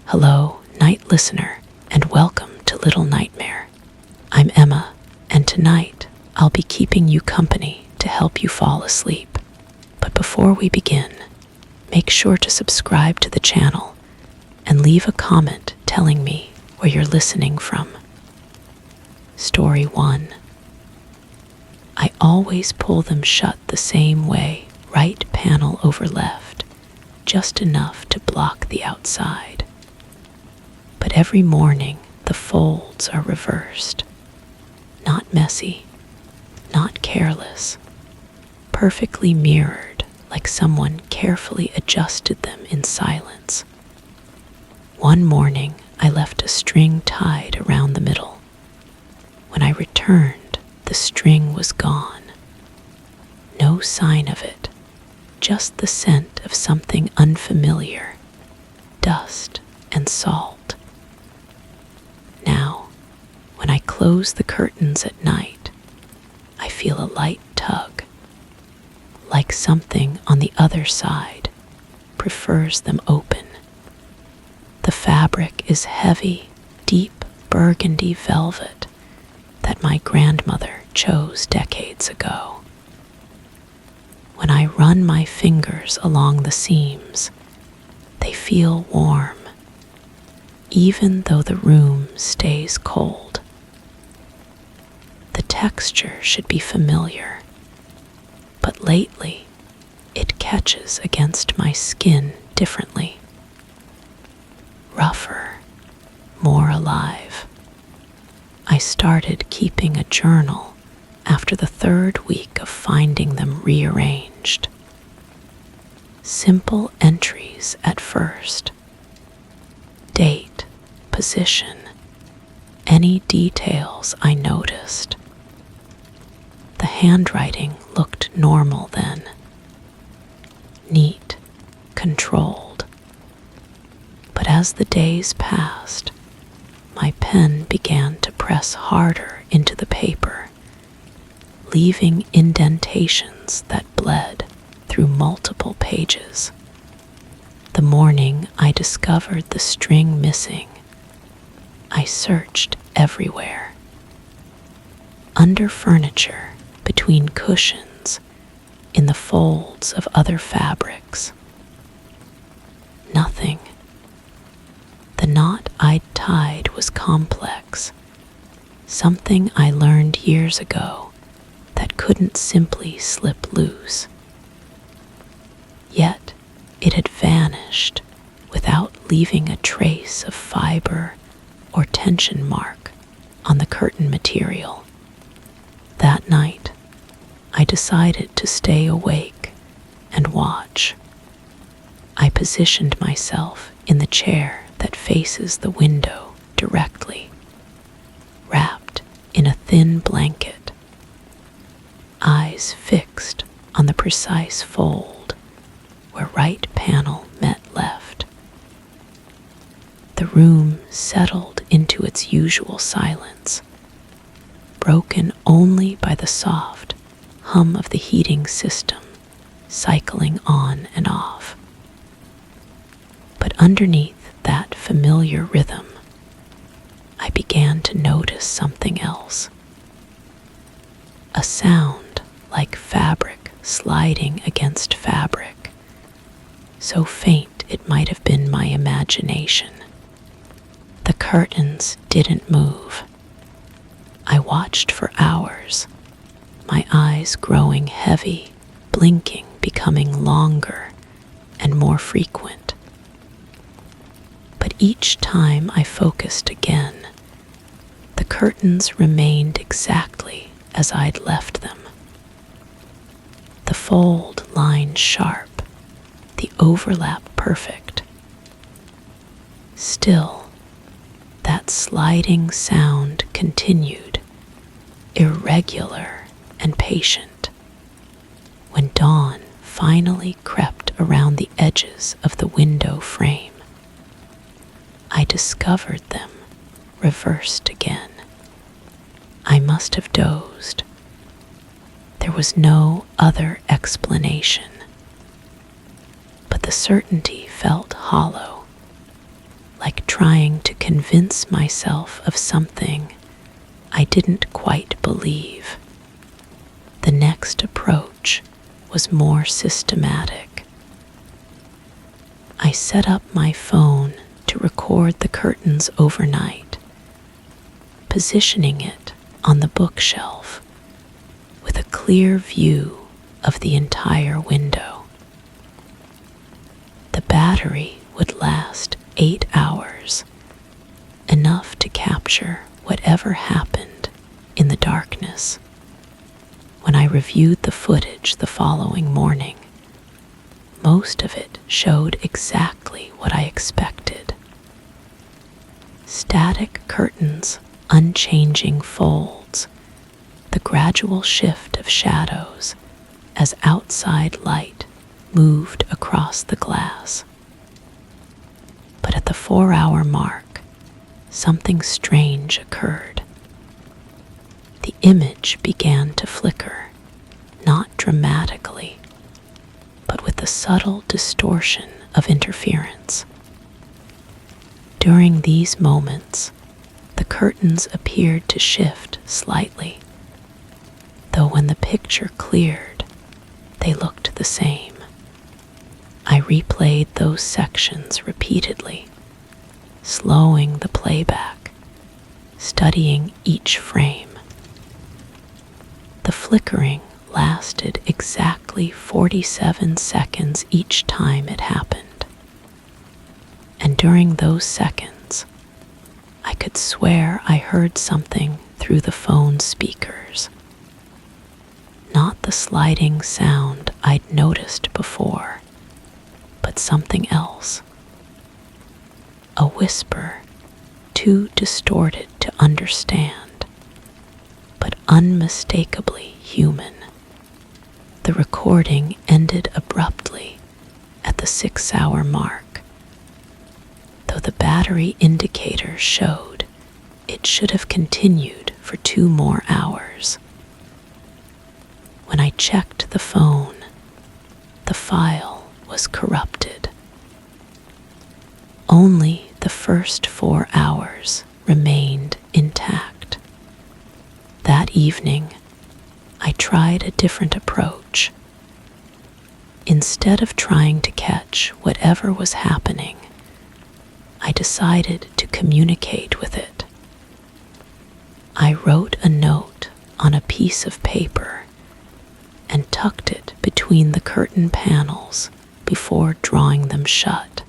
Hello, night listener, and welcome to Little Nightmare. I'm Emma, and tonight I'll be keeping you company to help you fall asleep. But before we begin, make sure to subscribe to the channel and leave a comment telling me where you're listening from. Story 1. I always pull them shut the same way, right panel over left, just enough to block the outside. But every morning the folds are reversed. Not messy, not careless, perfectly mirrored like someone carefully adjusted them in silence. One morning I left a string tied around the middle. When I returned, the string was gone. No sign of it, just the scent of something unfamiliar, dust and salt. Now, when I close the curtains at night, I feel a light tug, like something on the other side prefers them open. The fabric is heavy, deep burgundy velvet that my grandmother chose decades ago. When I run my fingers along the seams, they feel warm, even though the room stays cold. The texture should be familiar, but lately it catches against my skin differently. Rougher, more alive. I started keeping a journal after the third week of finding them rearranged. Simple entries at first. Date, position, any details I noticed. The handwriting looked normal then. Neat, controlled. But as the days passed, my pen began to press harder into the paper, leaving indentations that bled through multiple pages. The morning I discovered the string missing, I searched everywhere. Under furniture, between cushions, in the folds of other fabrics. Nothing. The knot I'd tied was complex, something I learned years ago that couldn't simply slip loose. Yet it had vanished without leaving a trace of fiber or tension mark on the curtain material. That night, I decided to stay awake and watch. I positioned myself in the chair that faces the window directly, wrapped in a thin blanket, eyes fixed on the precise fold where right panel met left. The room settled into its usual silence, broken only by the soft hum of the heating system cycling on and off. But underneath that familiar rhythm, I began to notice something else. A sound like fabric sliding against fabric, so faint it might have been my imagination. The curtains didn't move. I watched for hours, my eyes growing heavy, blinking becoming longer and more frequent. But each time I focused again, the curtains remained exactly as I'd left them. The fold line sharp, the overlap perfect. Still, that sliding sound continued, irregular and patient. When dawn finally crept around the edges of the window frame, I discovered them reversed again. I must have dozed. There was no other explanation. But the certainty felt hollow, like trying to convince myself of something I didn't quite believe. The next approach was more systematic. I set up my phone to record the curtains overnight, positioning it on the bookshelf with a clear view of the entire window. The battery would last 8 hours, enough to capture whatever happened in the darkness. When I reviewed the footage the following morning, most of it showed exactly what I expected. Static curtains, unchanging folds, the gradual shift of shadows as outside light moved across the glass. But at the 4-hour mark, something strange occurred. The image began to flicker, not dramatically, but with the subtle distortion of interference. During these moments, the curtains appeared to shift slightly, though when the picture cleared, they looked the same. I replayed those sections repeatedly, slowing the playback, studying each frame. The flickering lasted exactly 47 seconds each time it happened. And during those seconds, I could swear I heard something through the phone speakers. Not the sliding sound I'd noticed before, but something else. A whisper, too distorted to understand, but unmistakably human. The recording ended abruptly at the 6-hour mark, though the battery indicator showed it should have continued for 2 more hours. When I checked the phone, the file was corrupted. Only the first 4 hours remained intact. That evening, I tried a different approach. Instead of trying to catch whatever was happening, I decided to communicate with it. I wrote a note on a piece of paper and tucked it between the curtain panels before drawing them shut.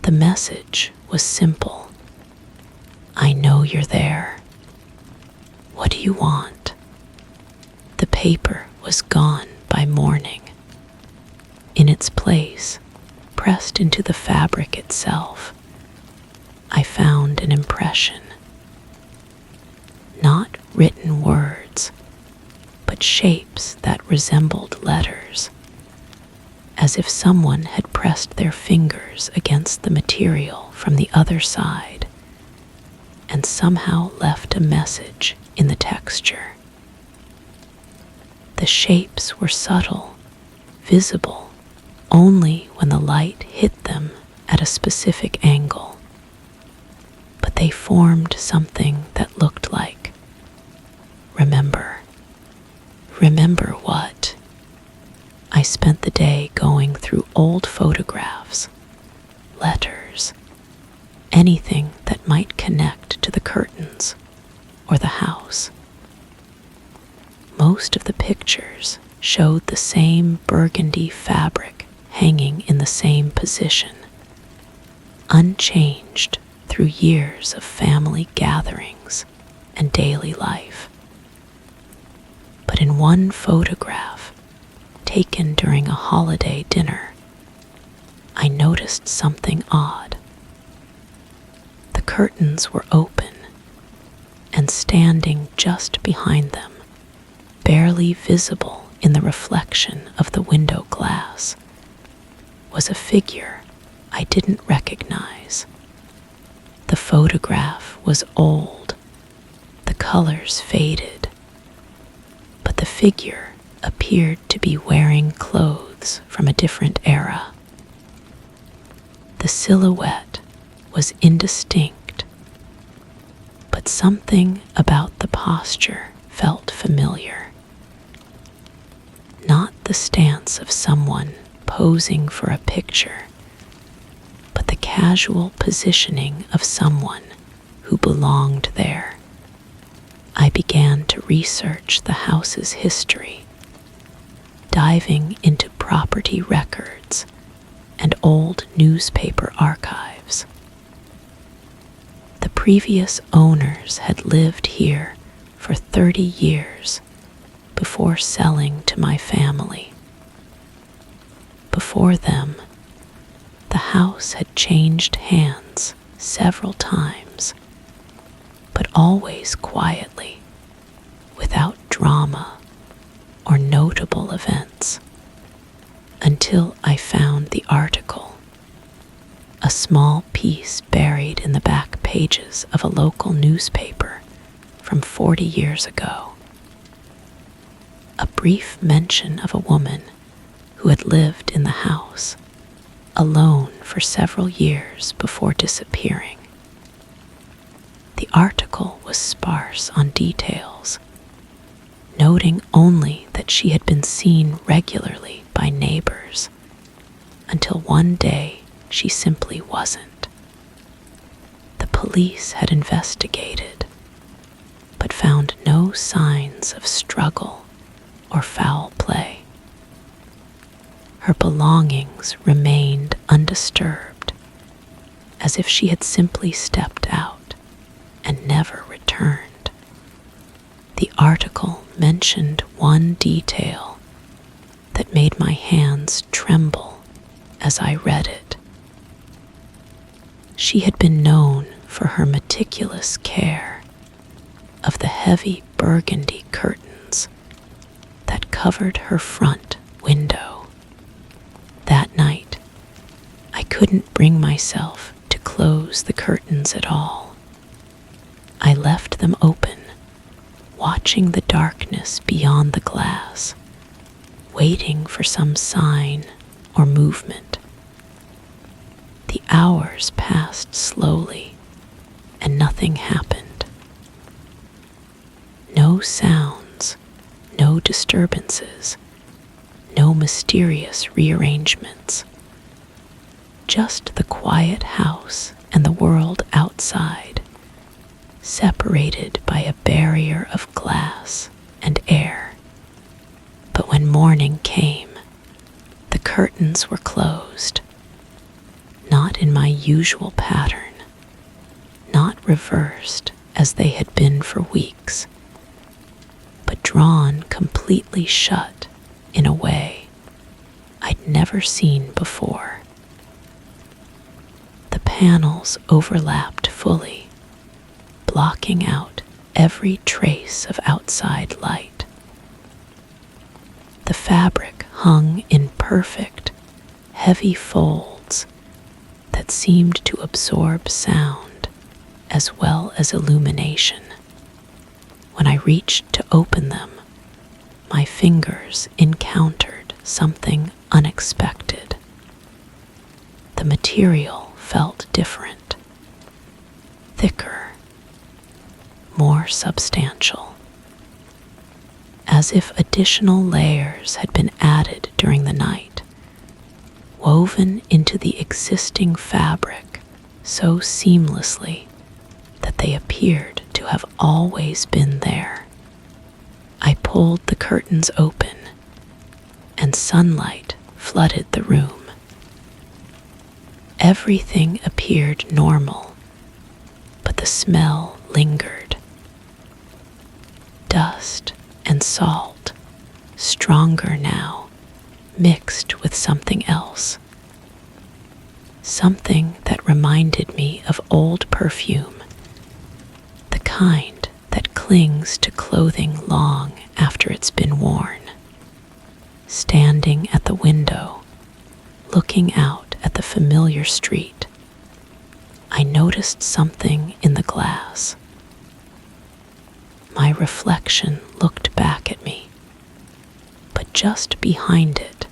The message was simple. I know you're there. What do you want? The paper was gone by morning. In its place, pressed into the fabric itself, I found an impression. Not written words, but shapes that resembled letters, as if someone had pressed their fingers against the material from the other side and somehow left a message in the texture. The shapes were subtle, visible only when the light hit them at a specific angle, but they formed something that looked like, remember. Remember what? I spent the day going through old photographs, letters, anything that might connect to the curtains or the house. Most of the pictures showed the same burgundy fabric hanging in the same position, unchanged through years of family gatherings and daily life. But in one photograph, taken during a holiday dinner, I noticed something odd. The curtains were open, and standing just behind them, barely visible in the reflection of the window glass, was a figure I didn't recognize. The photograph was old, the colors faded, but the figure appeared to be wearing clothes from a different era. The silhouette was indistinct, but something about the posture felt familiar. Not the stance of someone posing for a picture, but the casual positioning of someone who belonged there. I began to research the house's history, diving into property records and old newspaper archives. The previous owners had lived here for 30 years before selling to my family. Before them, the house had changed hands several times, but always quietly, without drama or notable events, until I found the article, a small piece buried in the back pages of a local newspaper from 40 years ago. A brief mention of a woman who had lived in the house alone for several years before disappearing. The article was sparse on details, noting only that she had been seen regularly by neighbors, until one day she simply wasn't. The police had investigated, but found no signs of struggle or foul play. Her belongings remained undisturbed, as if she had simply stepped out and never returned. The article mentioned one detail that made my hands tremble as I read it. She had been known for her meticulous care of the heavy burgundy curtains that covered her front window. That night, I couldn't bring myself to close the curtains at all. I left them open, watching the darkness beyond the glass, waiting for some sign or movement. The hours passed slowly, and nothing happened. No sounds, no disturbances, no mysterious rearrangements. Just the quiet house and the world outside, separated by a barrier of glass and air. But when morning came, the curtains were closed, not in my usual pattern, not reversed as they had been for weeks, but drawn completely shut in a way I'd never seen before. The panels overlapped fully, blocking out every trace of outside light. The fabric hung in perfect, heavy folds that seemed to absorb sound as well as illumination. When I reached to open them, my fingers encountered something unexpected. The material felt different, thicker, more substantial, as if additional layers had been added during the night, woven into the existing fabric so seamlessly that they appeared to have always been there. I pulled the curtains open, and sunlight flooded the room. Everything appeared normal, but the smell lingered. Dust and salt, stronger now, mixed with something else. Something that reminded me of old perfume, the kind that clings to clothing long after it's been worn. Standing at the window, looking out at the familiar street, I noticed something in the glass. My reflection looked back at me, but just behind it,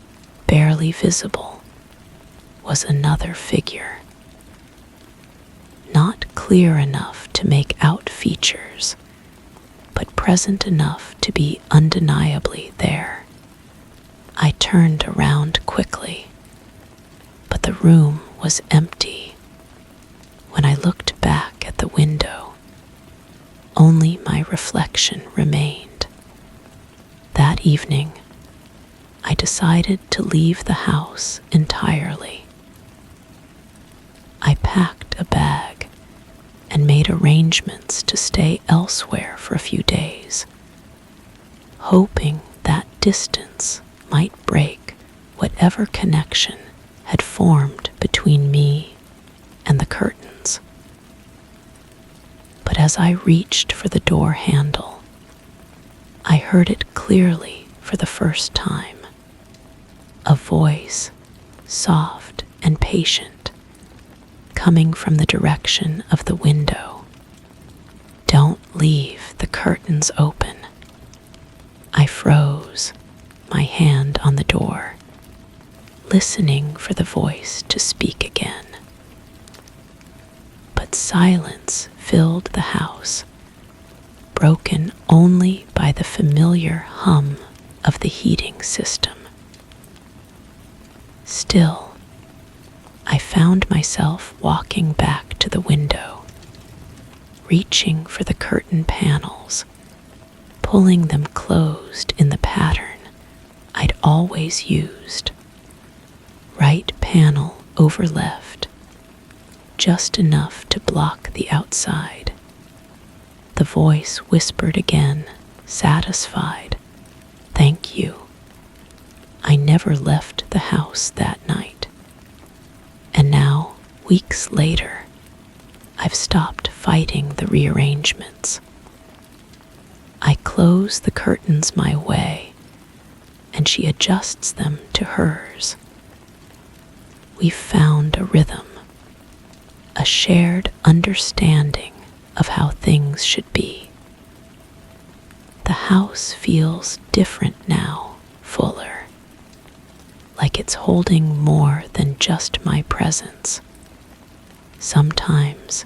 barely visible, was another figure. not clear enough to make out features, but present enough to be undeniably there. I turned around quickly, but the room was empty. When I looked back at the window, only my reflection remained. That evening, I decided to leave the house entirely. I packed a bag and made arrangements to stay elsewhere for a few days, hoping that distance might break whatever connection had formed between me and the curtains. But as I reached for the door handle, I heard it clearly for the first time. A voice, soft and patient, coming from the direction of the window. "Don't leave the curtains open." I froze, my hand on the door, listening for the voice to speak again. But silence filled the house, broken only by the familiar hum of the heating system. Still, I found myself walking back to the window, reaching for the curtain panels, pulling them closed in the pattern I'd always used. Right panel over left, just enough to block the outside. The voice whispered again, satisfied, "Thank you." I never left the house that night. And now, weeks later, I've stopped fighting the rearrangements. I close the curtains my way, and she adjusts them to hers. We've found a rhythm, a shared understanding of how things should be. The house feels different now, fuller, like it's holding more than just my presence. Sometimes,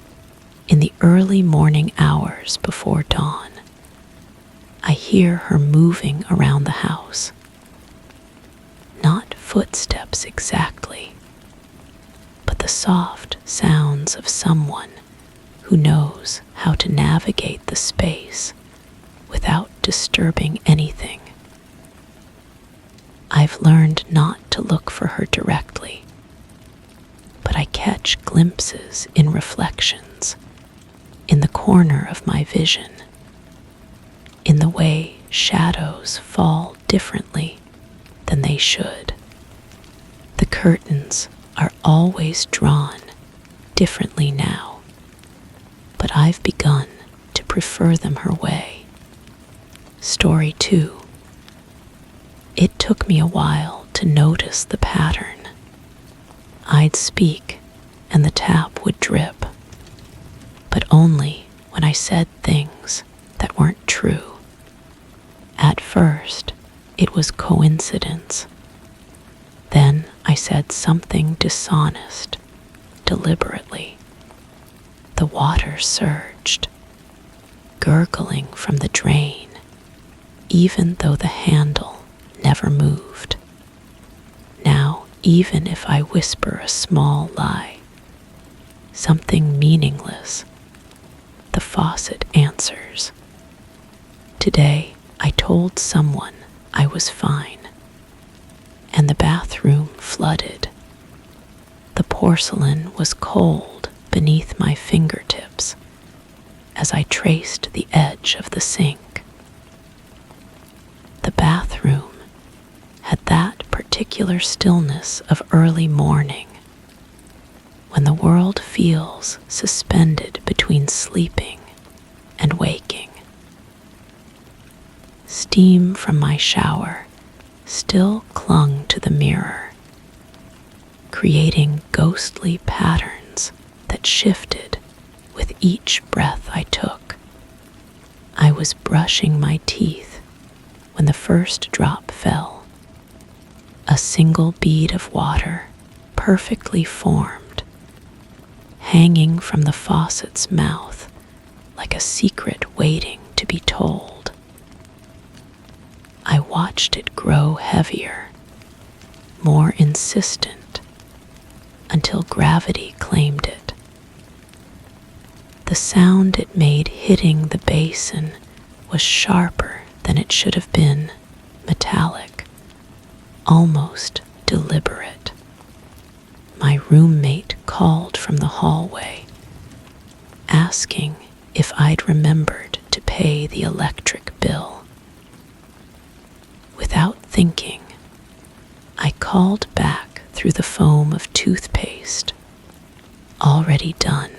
in the early morning hours before dawn, I hear her moving around the house. Not footsteps exactly, but the soft sounds of someone who knows how to navigate the space without disturbing anything. I've learned not to look for her directly, but I catch glimpses in reflections, in the corner of my vision, in the way shadows fall differently than they should. The curtains are always drawn differently now, but I've begun to prefer them her way. Story 2. It took me a while to notice the pattern. I'd speak and the tap would drip, but only when I said things that weren't true. At first, it was coincidence. Then I said something dishonest, deliberately. The water surged, gurgling from the drain, even though the handle never moved. Now, even if I whisper a small lie, something meaningless, the faucet answers. Today, I told someone I was fine, and the bathroom flooded. The porcelain was cold beneath my fingertips as I traced the edge of the sink. The bathroom had that particular stillness of early morning, when the world feels suspended between sleeping and waking. Steam from my shower still clung to the mirror, creating ghostly patterns that shifted with each breath I took. I was brushing my teeth when the first drop fell. A single bead of water, perfectly formed, hanging from the faucet's mouth like a secret waiting to be told. I watched it grow heavier, more insistent, until gravity claimed it. The sound it made hitting the basin was sharper than it should have been, metallic, almost deliberate. My roommate called from the hallway, asking if I'd remembered to pay the electric bill. Without thinking, I called back through the foam of toothpaste. Already done.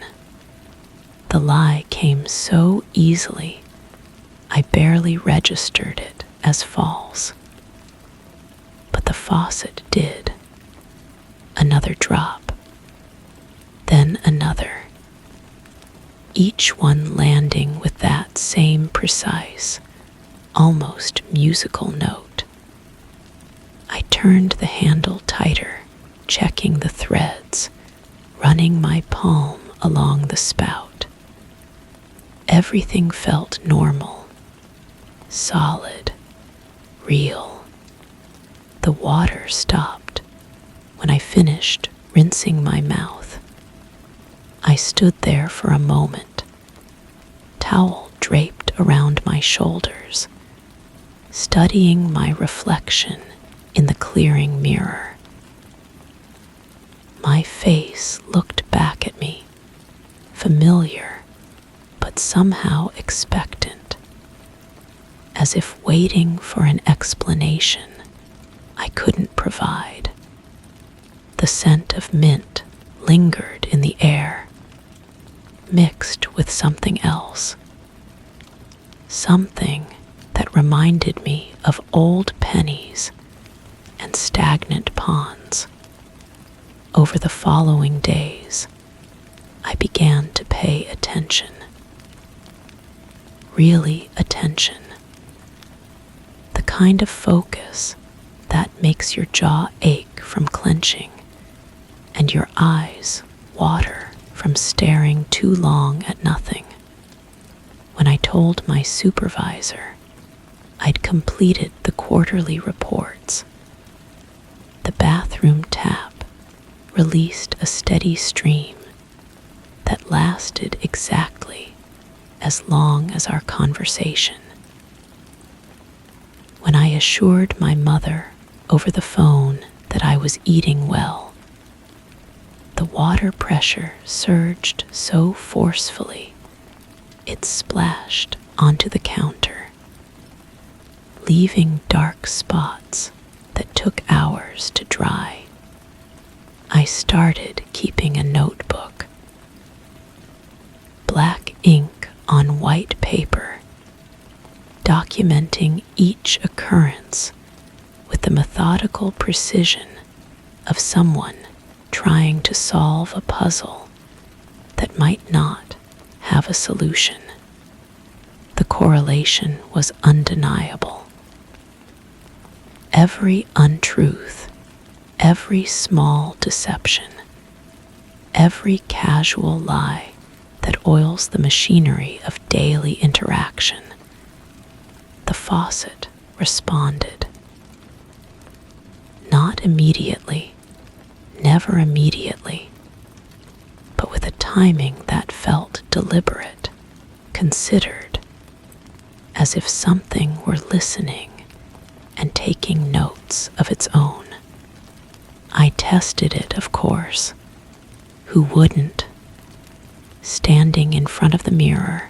The lie came so easily, I barely registered it as false. But the faucet did. Another drop, then another, each one landing with that same precise, almost musical note. I turned the handle tighter, checking the threads, running my palm along the spout. Everything felt normal, solid, real. The water stopped when I finished rinsing my mouth. I stood there for a moment, towel draped around my shoulders, studying my reflection in the clearing mirror. My face looked back at me, familiar, but somehow expectant, as if waiting for an explanation I couldn't provide. The scent of mint lingered in the air, mixed with something else. Something that reminded me of old pennies and stagnant ponds. Over the following days, I began to pay attention. Really attention. The kind of focus that makes your jaw ache from clenching and your eyes water from staring too long at nothing. When I told my supervisor I'd completed the quarterly reports, the bathroom tap released a steady stream that lasted exactly as long as our conversation. When I assured my mother over the phone that I was eating well, the water pressure surged so forcefully it splashed onto the counter, leaving dark spots that took hours to dry. I started keeping a notebook. Black ink on white paper, documenting each occurrence with the methodical precision of someone trying to solve a puzzle that might not have a solution. The correlation was undeniable. Every untruth, every small deception, every casual lie that oils the machinery of daily interaction, the faucet responded. Not immediately, never immediately, but with a timing that felt deliberate, considered, as if something were listening and taking notes of its own. I tested it, of course. Who wouldn't? Standing in front of the mirror,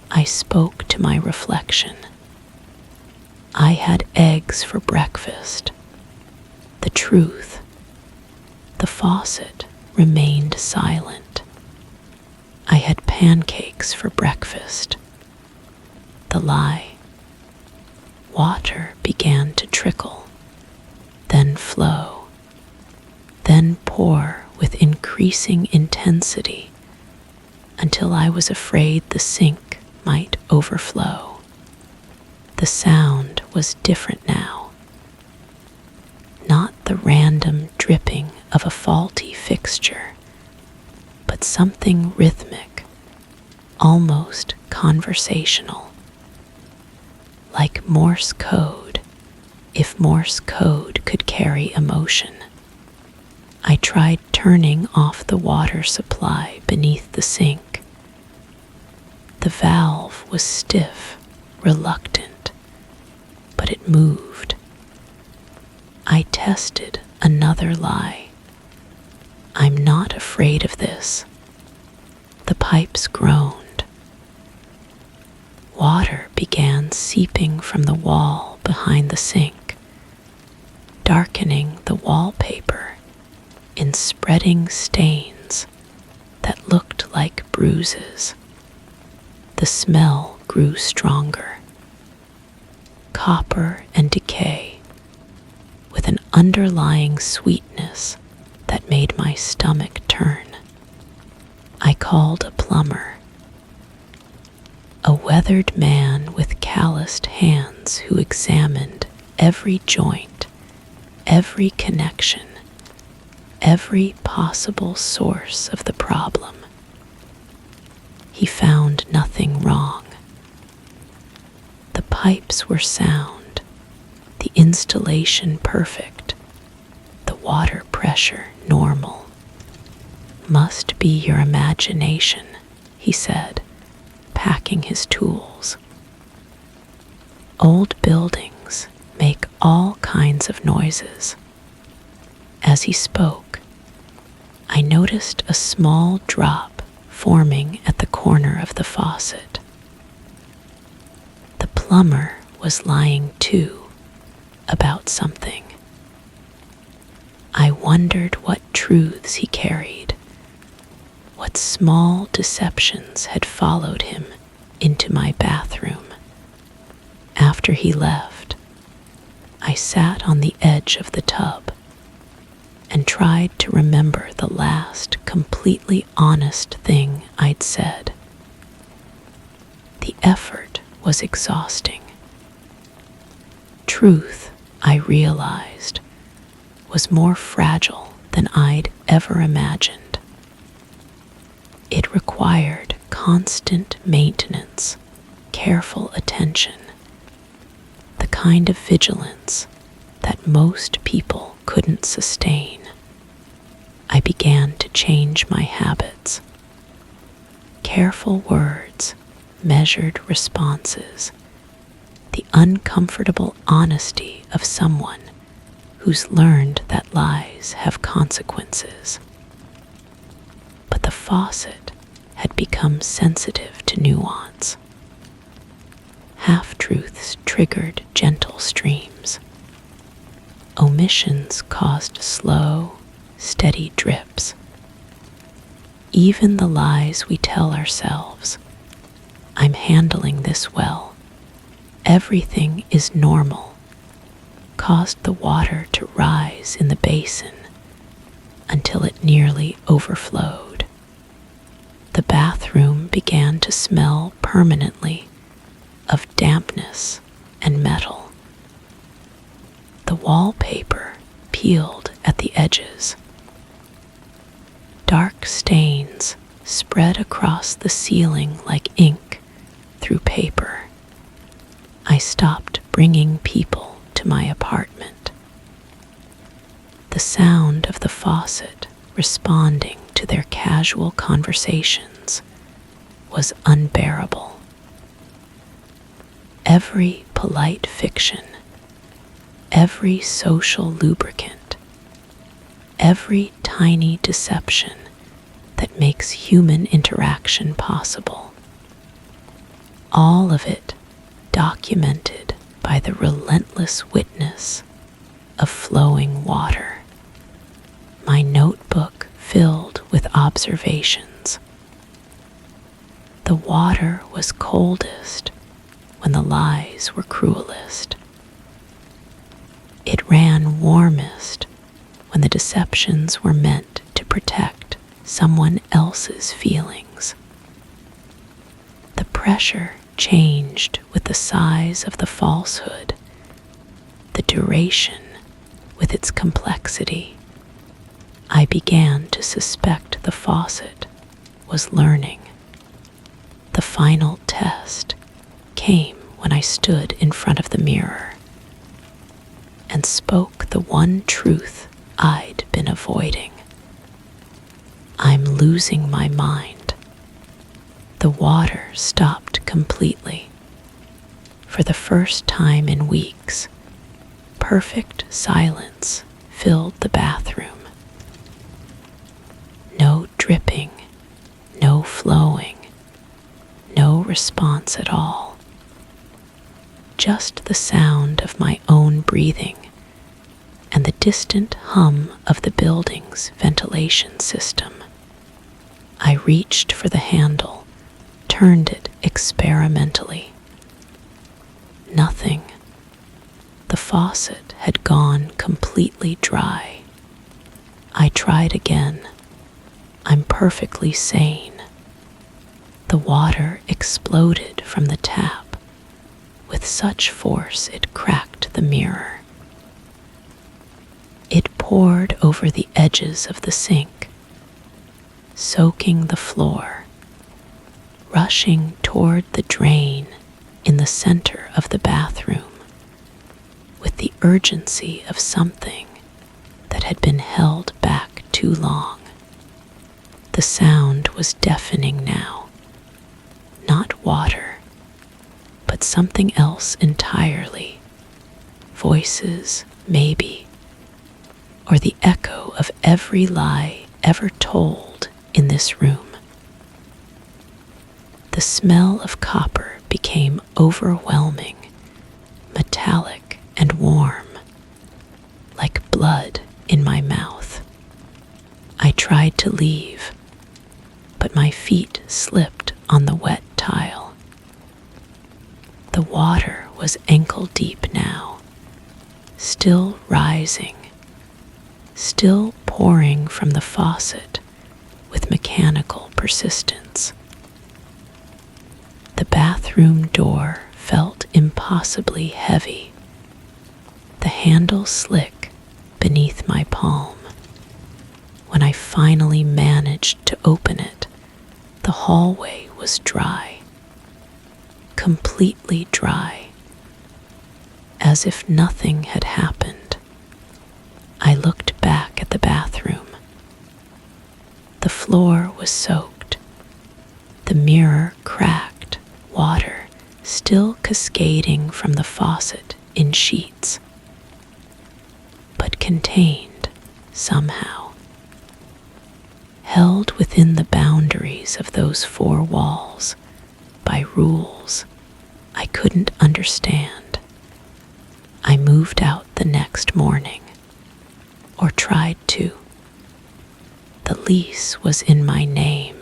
I spoke to my reflection. I had eggs for breakfast. The truth. The faucet remained silent. I had pancakes for breakfast. The lie. Water began to trickle, then flow, then pour with increasing intensity until I was afraid the sink might overflow. The sound was different now. Not the random dripping of a faulty fixture, but but something rhythmic, almost conversational, like Morse code, if Morse code could carry emotion. I tried turning off the water supply beneath the sink. The valve was stiff, reluctant, but it moved. I tested another lie. I'm not afraid of this. The pipes groaned. Water began seeping from the wall behind the sink, darkening the wallpaper in spreading stains that looked like bruises. The smell grew stronger. Copper and decay, with an underlying sweetness that made my stomach turn. I called a plumber, a weathered man with calloused hands who examined every joint, every connection, every possible source of the problem. He found nothing wrong. The pipes were sound, the installation perfect, the water pressure normal. Must be your imagination, he said, packing his tools. Old buildings make all kinds of noises. As he spoke, I noticed a small drop forming at the corner of the faucet. The plumber was lying too about something. I wondered what truths he carried, what small deceptions had followed him into my bathroom. After he left, I sat on the edge of the tub and tried to remember the last completely honest thing I'd said. The effort was exhausting. Truth, I realized, was more fragile than I'd ever imagined. It required constant maintenance, careful attention, the kind of vigilance that most people couldn't sustain. I began to change my habits. Careful words, measured responses, the uncomfortable honesty of someone who's learned that lies have consequences. But the faucet had become sensitive to nuance. Half-truths triggered gentle streams. Omissions caused slow, steady drips. Even the lies we tell ourselves, I'm handling this well, everything is normal, caused the water to rise in the basin until it nearly overflowed. The bathroom began to smell permanently of dampness and metal. The wallpaper peeled at the edges. Dark stains spread across the ceiling like ink through paper. I stopped bringing people to my apartment. The sound of the faucet responding to their casual conversations was unbearable. Every polite fiction, every social lubricant, every tiny deception that makes human interaction possible, all of it documented by the relentless witness of flowing water. My notebook filled with observations. The water was coldest when the lies were cruelest. It ran warmest when the deceptions were meant to protect someone else's feelings. The pressure changed with the size of the falsehood, the duration with its complexity. I began to suspect the faucet was learning. The final test came when I stood in front of the mirror and spoke the one truth I'd been avoiding. I'm losing my mind. The water stopped completely. For the first time in weeks, perfect silence filled the bathroom. No dripping, no flowing, no response at all. Just the sound of my own breathing and the distant hum of the building's ventilation system. I reached for the handle, turned it experimentally. Nothing. The faucet had gone completely dry. I tried again. I'm perfectly sane. The water exploded from the tap with such force it cracked the mirror. It poured over the edges of the sink, soaking the floor, rushing toward the drain in the center of the bathroom with the urgency of something that had been held back too long. The sound was deafening now. Not water, but something else entirely. Voices, maybe, or the echo of every lie ever told in this room. The smell of copper became overwhelming, metallic and warm, like blood in my mouth. I tried to leave, but my feet slipped on the wet tile. The water was ankle deep now, still rising, still pouring from the faucet with mechanical persistence. The bathroom door felt impossibly heavy, the handle slick beneath my palm. When I finally managed to open it, the hallway was dry, completely dry, as if nothing had happened. I looked back at the bathroom. The floor was soaked, the mirror cracked, water still cascading from the faucet in sheets, but contained somehow, held within the boundaries of those four walls by rules I couldn't understand. I moved out the next morning, or tried to. The lease was in my name,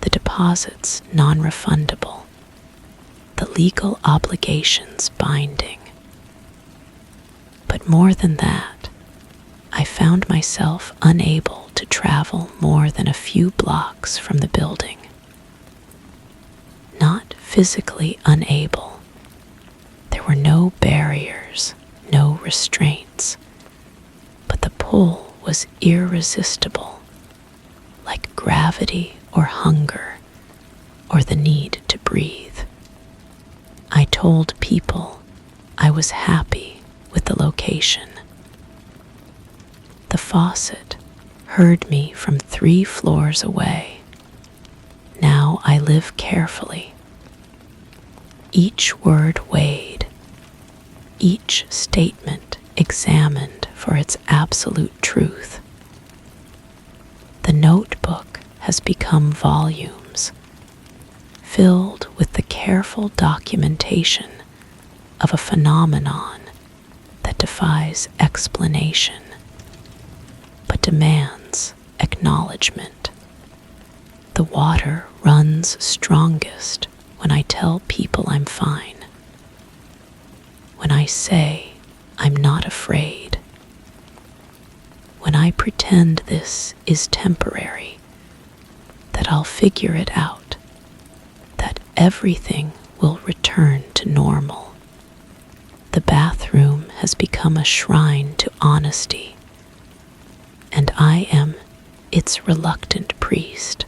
the deposits non-refundable, the legal obligations binding. But more than that, I found myself unable to travel more than a few blocks from the building. Not physically unable. There were no barriers, no restraints, but the pull was irresistible, like gravity or hunger, or the need to breathe. I told people I was happy with the location. The faucet heard me from 3 floors away. Now I live carefully. Each word weighed, each statement examined for its absolute truth. The notebook has become volumes, filled with the careful documentation of a phenomenon that defies explanation, but demands acknowledgement. The water runs strongest when I tell people I'm fine, when I say I'm not afraid, when I pretend this is temporary, that I'll figure it out, that everything will return to normal. The bathroom has become a shrine to honesty, and I am its reluctant priest.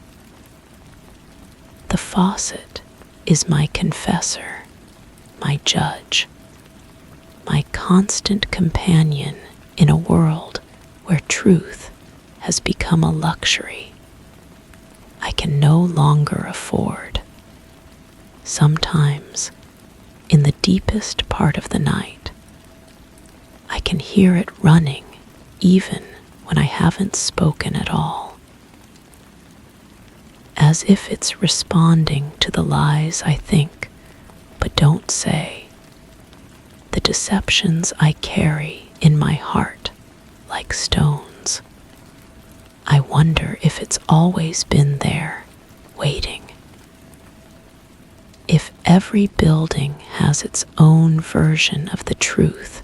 faucet is my confessor, my judge, my constant companion in a world where truth has become a luxury I can no longer afford. Sometimes, in the deepest part of the night, I can hear it running even when I haven't spoken at all, as if it's responding to the lies I think but don't say, the deceptions I carry in my heart like stones. I wonder if it's always been there, waiting. If every building has its own version of the truth,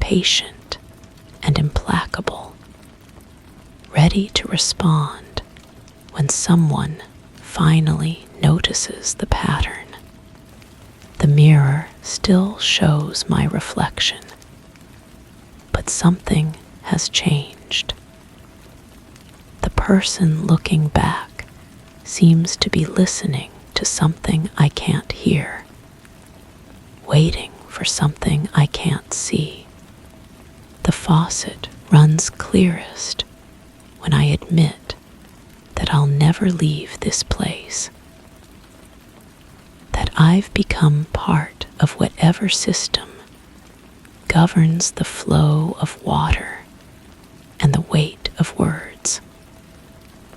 patient and implacable, ready to respond when someone finally notices the pattern. The mirror still shows my reflection, but something has changed. The person looking back seems to be listening to something I can't hear, waiting for something I can't see. The faucet runs clearest when I admit that I'll never leave this place, that I've become part of whatever system governs the flow of water and the weight of words.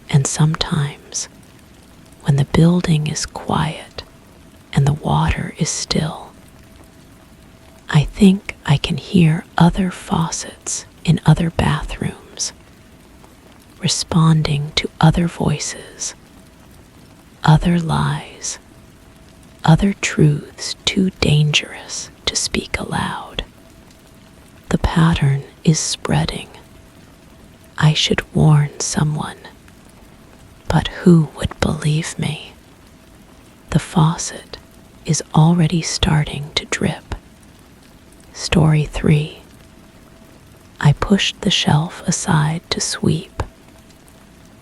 And sometimes, when the building is quiet and the water is still, I think I can hear other faucets in other bathrooms, responding to other voices, other lies, other truths too dangerous to speak aloud. The pattern is spreading. I should warn someone, but who would believe me? The faucet is already starting to drip. Story 3. I pushed the shelf aside to sweep.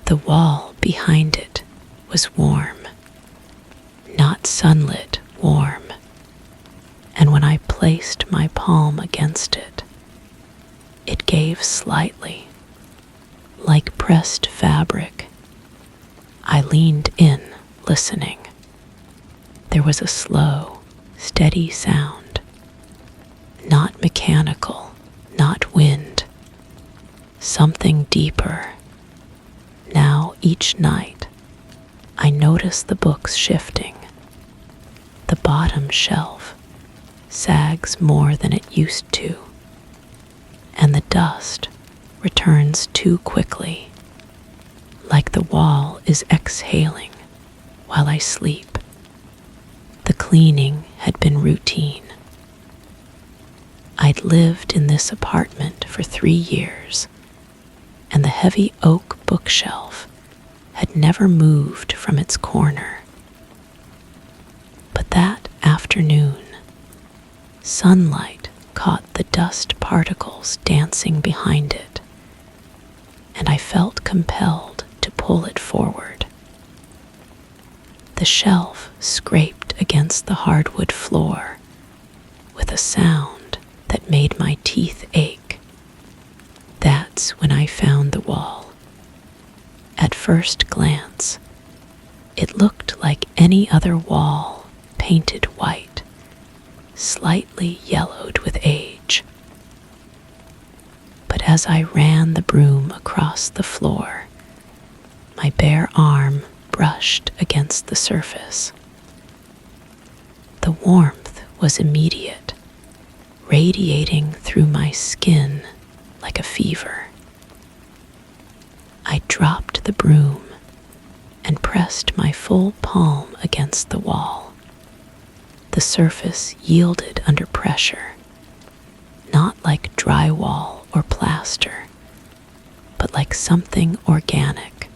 The wall behind it was warm, not sunlit warm, and when I placed my palm against it, it gave slightly, like pressed fabric. I leaned in, listening. There was a slow, steady sound, not mechanical, not wind, something deeper. Now each night, I notice the books shifting. The bottom shelf sags more than it used to, and the dust returns too quickly, like the wall is exhaling while I sleep. The cleaning had been routine. I'd lived in this apartment for 3 years, and the heavy oak bookshelf had never moved from its corner. But that afternoon, sunlight caught the dust particles dancing behind it, and I felt compelled to pull it forward. The shelf scraped against the hardwood floor with a sound that made my teeth ache. That's when I found the wall. At first glance, it looked like any other wall, painted white, slightly yellowed with age. But as I ran the broom across the floor, my bare arm brushed against the surface. The warmth was immediate, radiating through my skin like a fever. I dropped the broom and pressed my full palm against the wall. The surface yielded under pressure, not like drywall or plaster, but like something organic,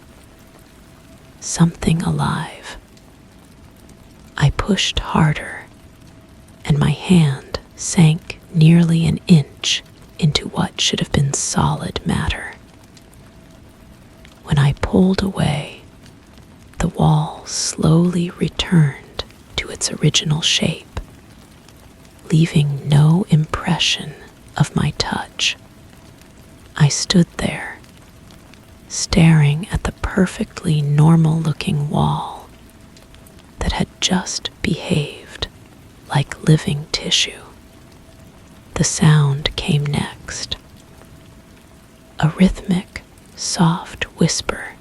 something alive. I pushed harder, and my hand sank nearly an inch into what should have been solid matter. When I pulled away, the wall slowly returned to its original shape, leaving no impression of my touch. I stood there, staring at the perfectly normal-looking wall that had just behaved like living tissue. The sound came next, a rhythmic, soft whisper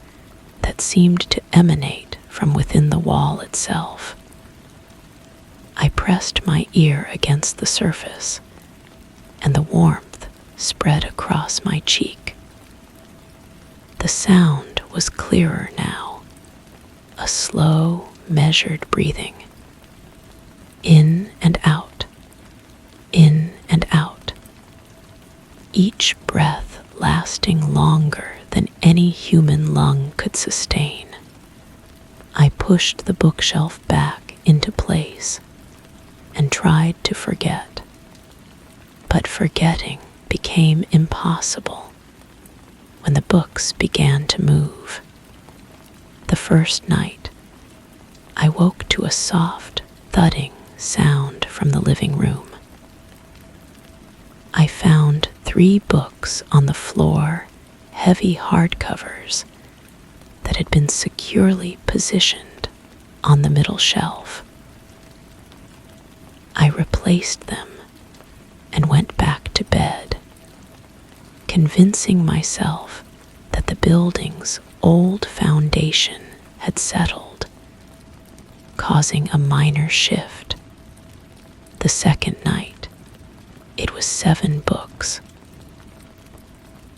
that seemed to emanate from within the wall itself. I pressed my ear against the surface, and the warmth spread across my cheek. The sound was clearer now, a slow, measured breathing. In and out, in and out. Each breath lasting longer than any human lung could sustain. I pushed the bookshelf back into place and tried to forget. But forgetting became impossible when the books began to move. The first night, I woke to a soft, thudding sound from the living room. I found 3 books on the floor, heavy hardcovers that had been securely positioned on the middle shelf. I replaced them and went back to bed, convincing myself that the building's old foundation had settled, causing a minor shift. The second night, it was 7 books,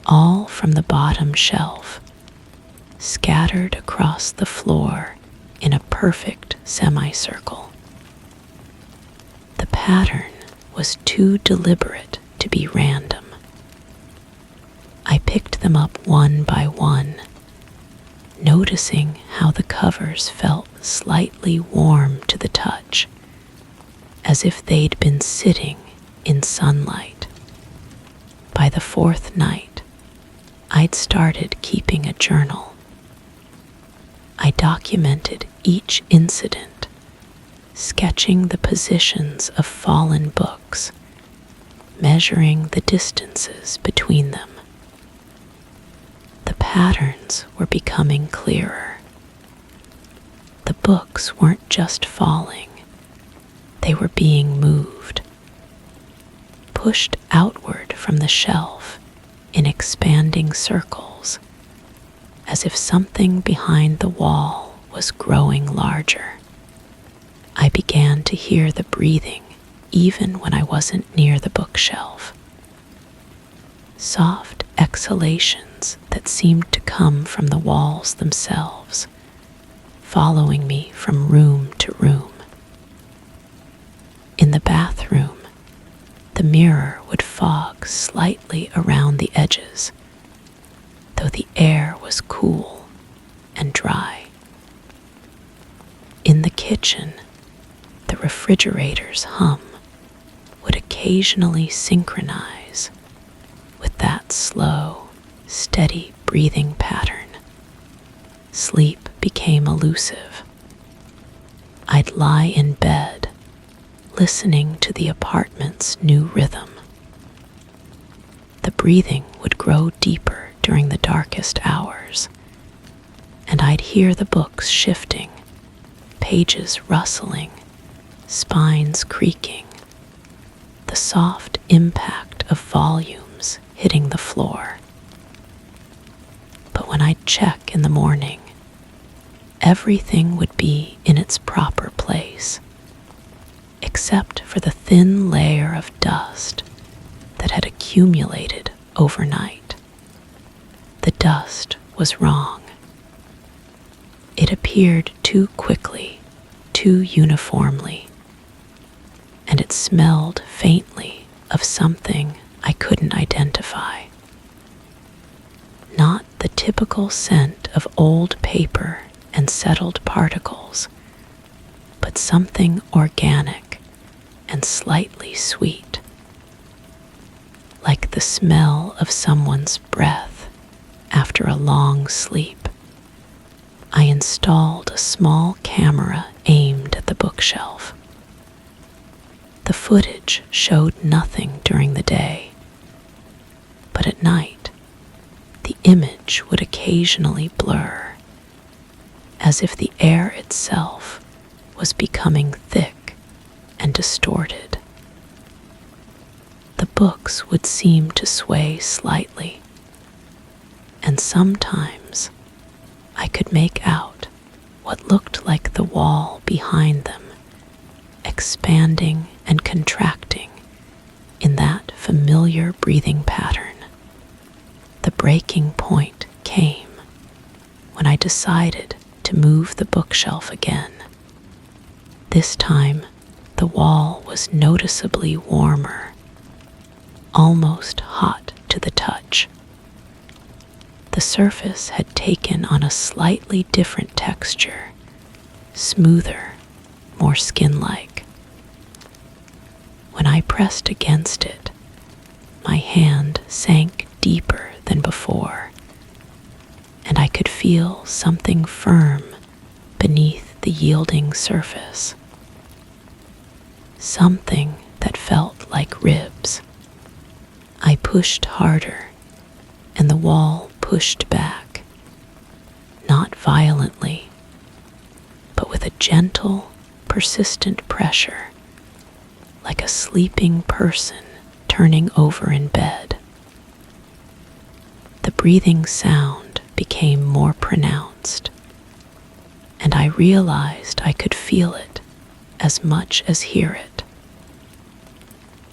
all from the bottom shelf, scattered across the floor in a perfect semicircle. The pattern was too deliberate to be random. I picked them up one by one, noticing how the covers felt slightly warm to the touch, as if they'd been sitting in sunlight. By the 4th night, I'd started keeping a journal. I documented each incident, sketching the positions of fallen books, measuring the distances between them. The patterns were becoming clearer. The books weren't just falling, they were being moved, pushed outward from the shelf in expanding circles, as if something behind the wall was growing larger. I began to hear the breathing even when I wasn't near the bookshelf. Soft exhalations that seemed to come from the walls themselves, following me from room to room. In the bathroom, the mirror would fog slightly around the edges, though the air was cool and dry. In the kitchen, the refrigerator's hum would occasionally synchronize with that slow, steady breathing pattern. Sleep became elusive. I'd lie in bed, listening to the apartment's new rhythm. The breathing would grow deeper during the darkest hours, and I'd hear the books shifting, pages rustling, spines creaking, the soft impact of volumes hitting the floor. But when I'd check in the morning, everything would be in its proper place, except for the thin layer of dust that had accumulated overnight. The dust was wrong. It appeared too quickly, too uniformly, and it smelled faintly of something I couldn't identify. Not the typical scent of old paper and settled particles, but something organic and slightly sweet, like the smell of someone's breath after a long sleep. I installed a small camera aimed at the bookshelf. The footage showed nothing during the day, but at night, the image would occasionally blur, as if the air itself was becoming thick and distorted. The books would seem to sway slightly, and sometimes I could make out what looked like the wall behind them expanding and contracting in that familiar breathing pattern. The breaking point came when I decided to move the bookshelf again. This time, the wall was noticeably warmer, almost hot to the touch. The surface had taken on a slightly different texture, smoother, more skin-like. When I pressed against it, my hand sank deeper than before, and I could feel something firm beneath the yielding surface. Something that felt like ribs. I pushed harder, and the wall pushed back, not violently, but with a gentle, persistent pressure, like a sleeping person turning over in bed. The breathing sound became more pronounced, and I realized I could feel it as much as hear it.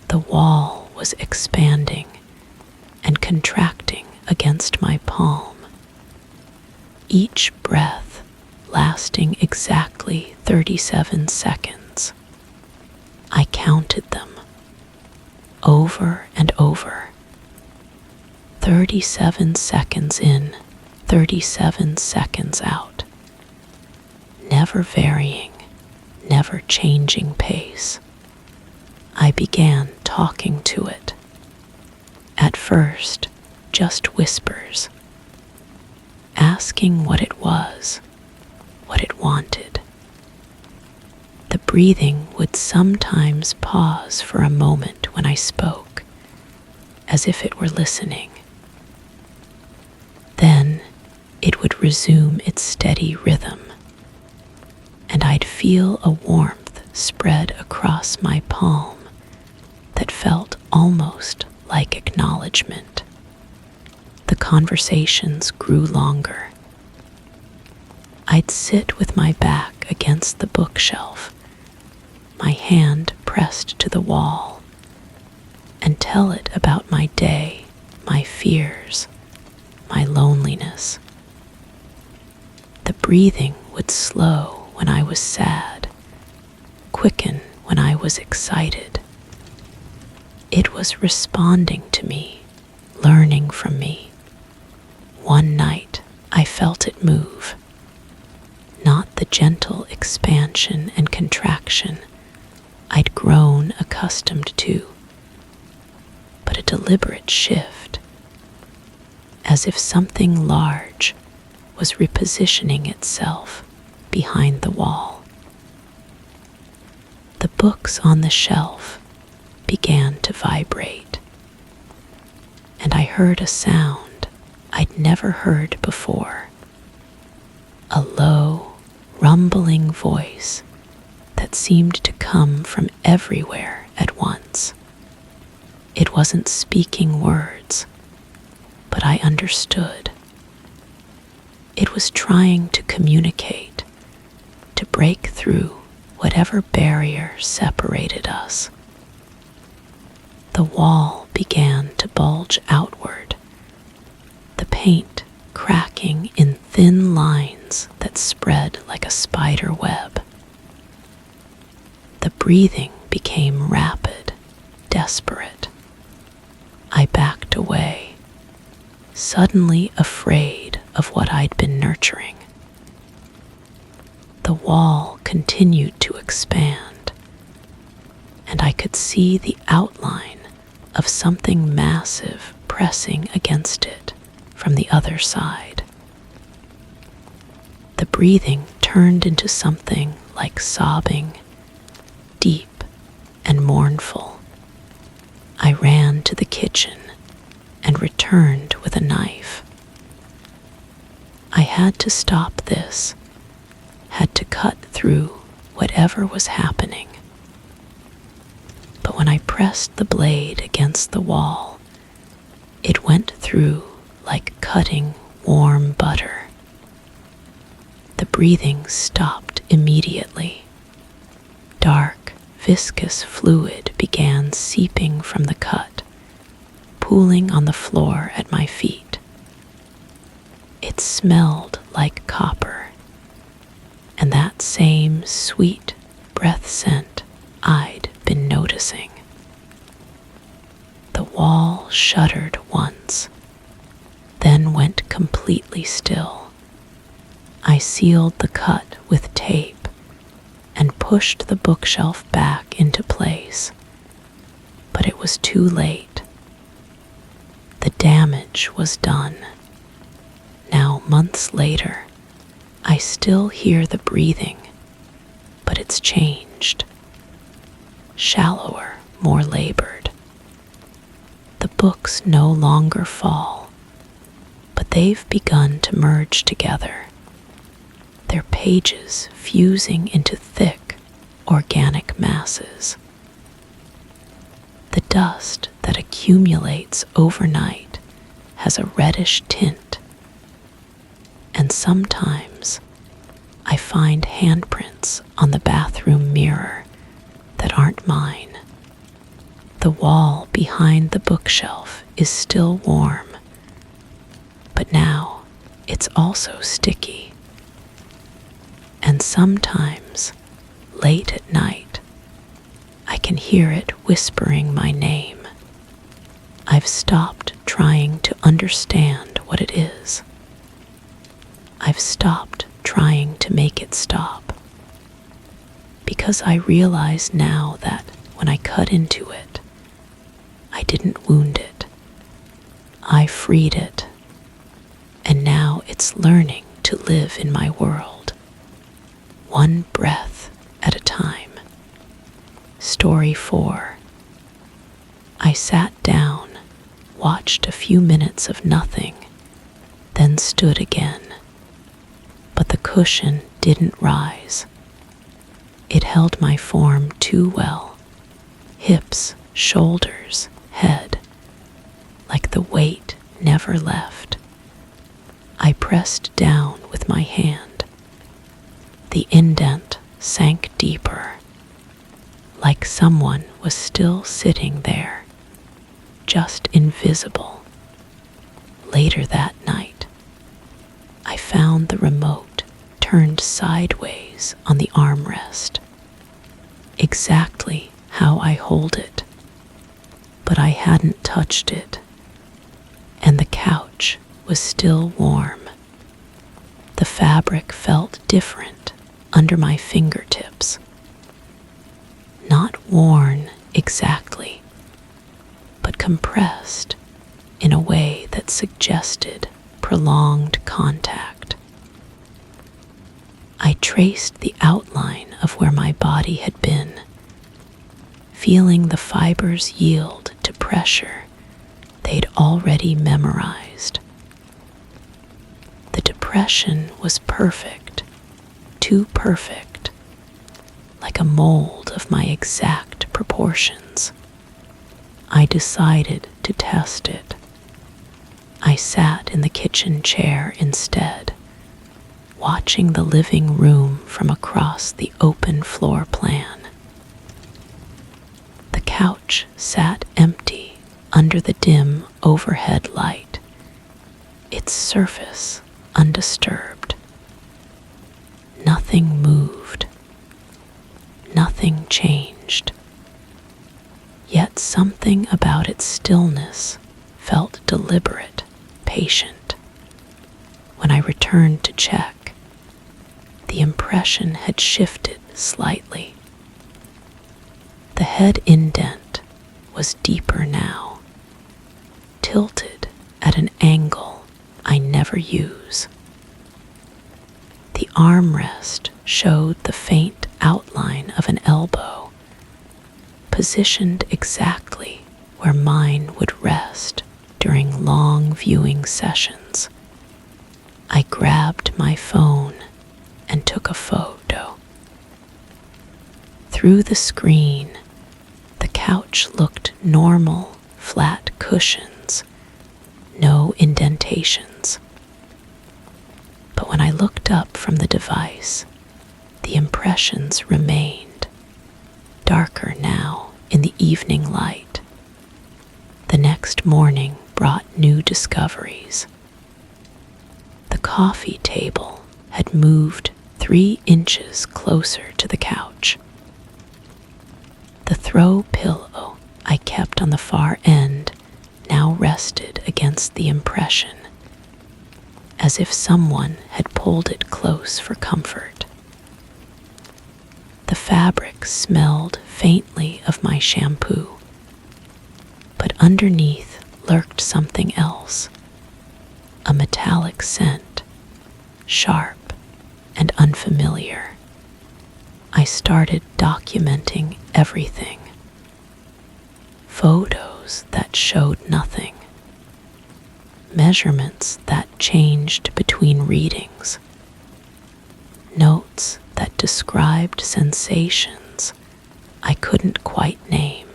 The wall was expanding and contracting against my palm, each breath lasting exactly 37 seconds. I counted them over and over. 37 seconds in, 37 seconds out. Never varying, never changing pace. I began talking to it. At first, just whispers, asking what it was, what it wanted. The breathing would sometimes pause for a moment when I spoke, as if it were listening. Then it would resume its steady rhythm, and I'd feel a warmth spread across my palm that felt almost like acknowledgement. The conversations grew longer. I'd sit with my back against the bookshelf, my hand pressed to the wall, and tell it about my day, my fears, my loneliness. The breathing would slow when I was sad, quicken when I was excited. It was responding to me, learning from me. One night, I felt it move. Not the gentle expansion and contraction I'd grown accustomed to, but a deliberate shift, as if something large was repositioning itself behind the wall. The books on the shelf began to vibrate, and I heard a sound I'd never heard before. A low, rumbling voice that seemed to come from everywhere at once. It wasn't speaking words, but I understood. It was trying to communicate, to break through whatever barrier separated us. The wall began to bulge outward, the paint cracking in thin lines that spread like a spider web. The breathing became rapid, desperate. I backed away, suddenly afraid of what I'd been nurturing. The wall continued to expand, and I could see the outline of something massive pressing against it from the other side. The The breathing turned into something like sobbing, deep and mournful. I ran to the kitchen and returned with a knife. I had to stop this, had to cut through whatever was happening. But when I pressed the blade against the wall, it went through like cutting warm butter. The breathing stopped immediately. Dark, viscous fluid began seeping from the cut, pooling on the floor at my feet. It smelled like copper, and that same sweet breath scent I'd been noticing. The wall shuddered once, then went completely still. I sealed the cut with tape and pushed the bookshelf back into place, but it was too late. The damage was done. Now, months later, I still hear the breathing, but it's changed. Shallower, more labored. The books no longer fall, but they've begun to merge together, their pages fusing into thick, organic masses. The dust that accumulates overnight has a reddish tint, and sometimes I find handprints on the bathroom mirror that aren't mine. The wall behind the bookshelf is still warm, but now it's also sticky. And sometimes, late at night, I can hear it whispering my name. I've stopped trying to understand what it is. I've stopped trying to make it stop, because I realize now that when I cut into it, I didn't wound it. I freed it, and now it's learning to live in my world, one breath at a time. Story 4. I sat down, watched a few minutes of nothing, then stood again. But the cushion didn't rise. It held my form too well. Hips, shoulders, head, like the weight never left. I pressed down with my hand. The indent sank deeper, like someone was still sitting there, just invisible. Later that night, I found the remote turned sideways on the armrest, exactly how I hold it, but I hadn't touched it, and the couch was still warm. The fabric felt different under my fingertips. Not worn exactly, but compressed in a way that suggested prolonged contact. I traced the outline of where my body had been, feeling the fibers yield to pressure they'd already memorized. The depression was perfect, too perfect, like a mold of my exact proportions. I decided to test it. I sat in the kitchen chair instead, watching the living room from across the open floor plan. The couch sat empty under the dim overhead light, its surface undisturbed. Nothing moved. Nothing changed. Yet something about its stillness felt deliberate, patient. When I returned to check, the impression had shifted slightly. The head indent was deeper now, tilted at an angle I never use. The armrest showed the faint outline of an elbow, positioned exactly where mine would rest during long viewing sessions. I grabbed my phone and took a photo. Through the screen, the couch looked normal, flat cushions, no indentations. But when I looked up from the device, the impressions remained, darker now in the evening light. The next morning brought new discoveries. The coffee table had moved 3 inches closer to the couch. The throw pillow I kept on the far end now rested against the impression, as if someone had pulled it close for comfort. The fabric smelled faintly of my shampoo, but underneath lurked something else, a metallic scent, sharp and unfamiliar. I started documenting everything. Photos that showed nothing. Measurements that changed between readings. Notes that described sensations I couldn't quite name.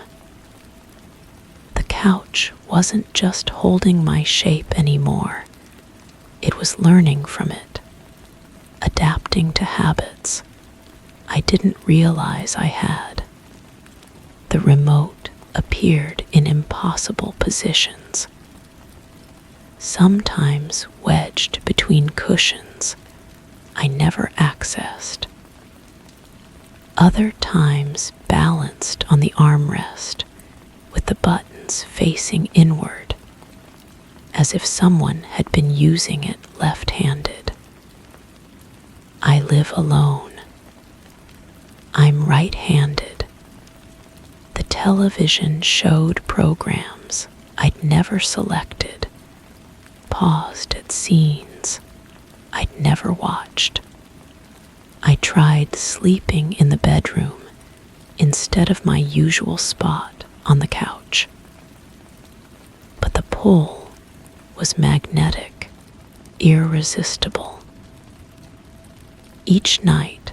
The couch wasn't just holding my shape anymore. It was learning from it, adapting to habits I didn't realize I had. The remote appeared in impossible positions, sometimes wedged between cushions I never accessed, other times balanced on the armrest with the buttons facing inward, as if someone had been using it left-handed. I live alone. I'm right-handed. The television showed programs I'd never selected, paused at scenes I'd never watched. I tried sleeping in the bedroom instead of my usual spot on the couch. But the pull was magnetic, irresistible. Each night,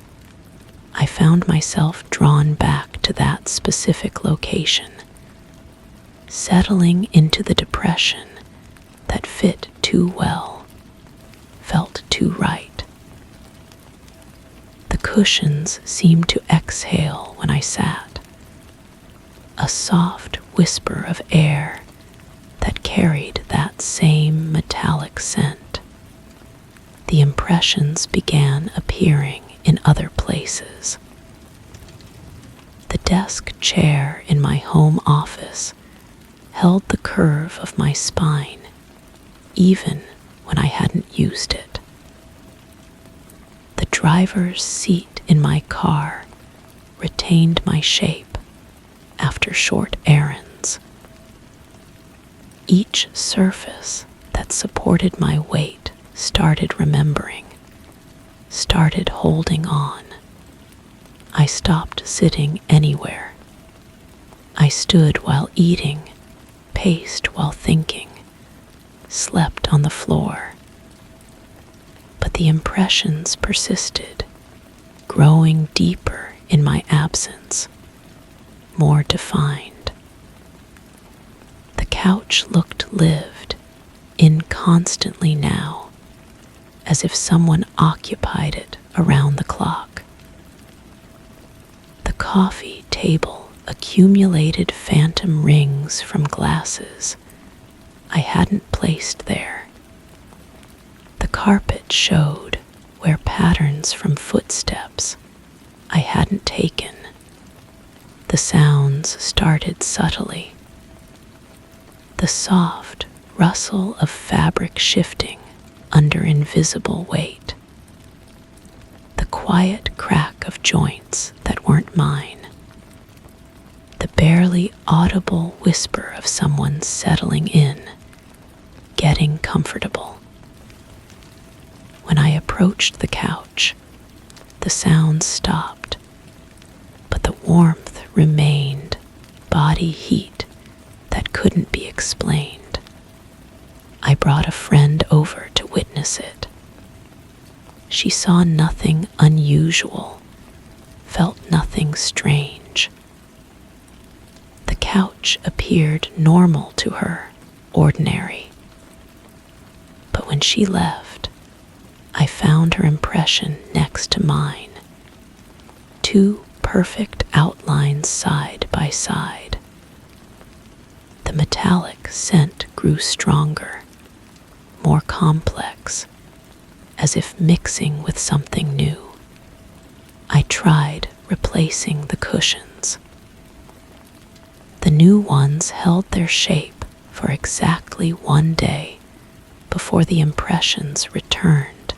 I found myself drawn back to that specific location, settling into the depression that fit too well, felt too right. The cushions seemed to exhale when I sat, a soft whisper of air that carried that same metallic scent. The impressions began appearing in other places. The desk chair in my home office held the curve of my spine, even when I hadn't used it. The driver's seat in my car retained my shape after short errands. Each surface that supported my weight started remembering, started holding on. I stopped sitting anywhere. I stood while eating, paced while thinking, slept on the floor. But the impressions persisted, growing deeper in my absence, more defined. The couch looked lived in constantly now, as if someone occupied it around the clock. The coffee table accumulated phantom rings from glasses I hadn't placed there. The carpet showed where patterns from footsteps I hadn't taken. The sounds started subtly. The soft rustle of fabric shifting under invisible weight. The quiet crack of joints that weren't mine. The barely audible whisper of someone settling in, getting comfortable. When I approached approached the couch, the sounds stopped, but the warmth remained, body heat that couldn't be explained. I brought a friend over to witness it. She saw nothing unusual, felt nothing strange. The couch appeared normal to her, ordinary. But when she left, I found her impression next to mine. Two perfect outlines side by side. The metallic scent grew stronger, more complex, as if mixing with something new. I tried replacing the cushions. The new ones held their shape for exactly 1 day before the impressions returned,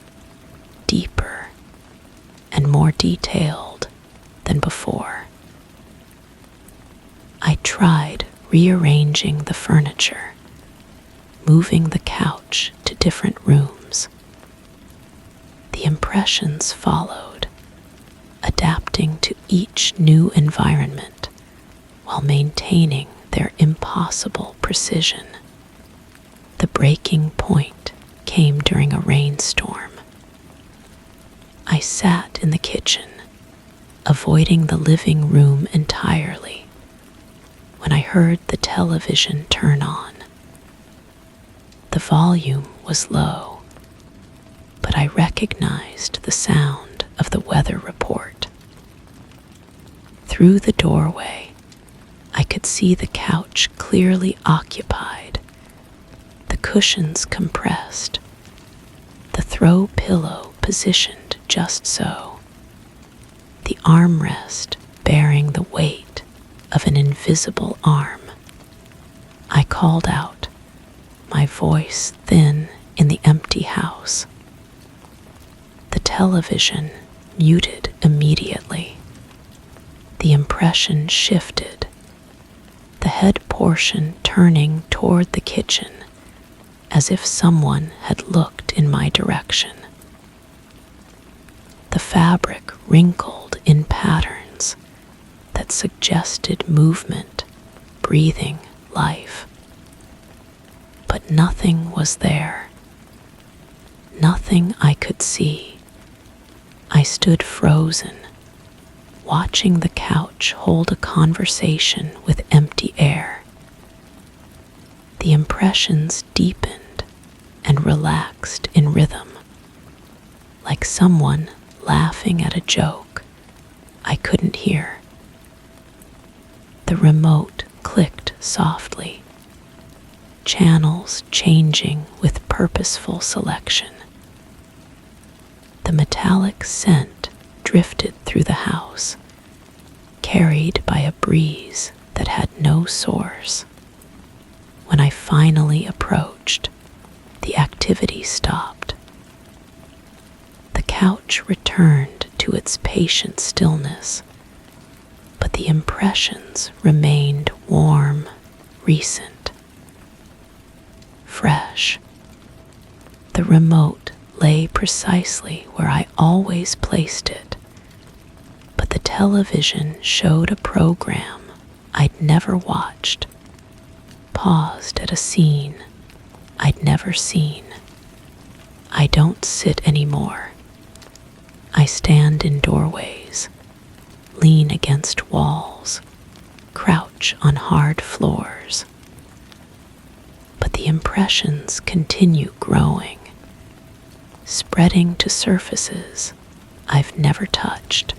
deeper and more detailed than before. I tried rearranging the furniture, moving the couch to different rooms. The impressions followed, adapting to each new environment while maintaining their impossible precision. The breaking point came during a rainstorm. I sat in the kitchen, avoiding the living room entirely, when I heard the television turn on. The volume was low, but I recognized the sound of the weather report. Through the doorway, I could see the couch clearly occupied, the cushions compressed, the throw pillow positioned just so, the armrest bearing the weight of an invisible arm. I called out, my voice thin in the empty house. The television muted immediately. The impression shifted, the head portion turning toward the kitchen as if someone had looked in my direction. The fabric wrinkled in patterns that suggested movement, breathing, life. But nothing was there. Nothing I could see. I stood frozen, watching the couch hold a conversation with empty air. The impressions deepened and relaxed in rhythm, like someone laughing at a joke I couldn't hear. The remote clicked softly, channels changing with purposeful selection. The metallic scent drifted through the house, carried by a breeze that had no source. When I finally approached, the activity stopped. The couch returned to its patient stillness, but the impressions remained warm, recent, fresh. The remote lay precisely where I always placed it, but the television showed a program I'd never watched, paused at a scene I'd never seen. I don't sit anymore. I stand in doorways, lean against walls, crouch on hard floors. But the impressions continue growing, spreading to surfaces I've never touched.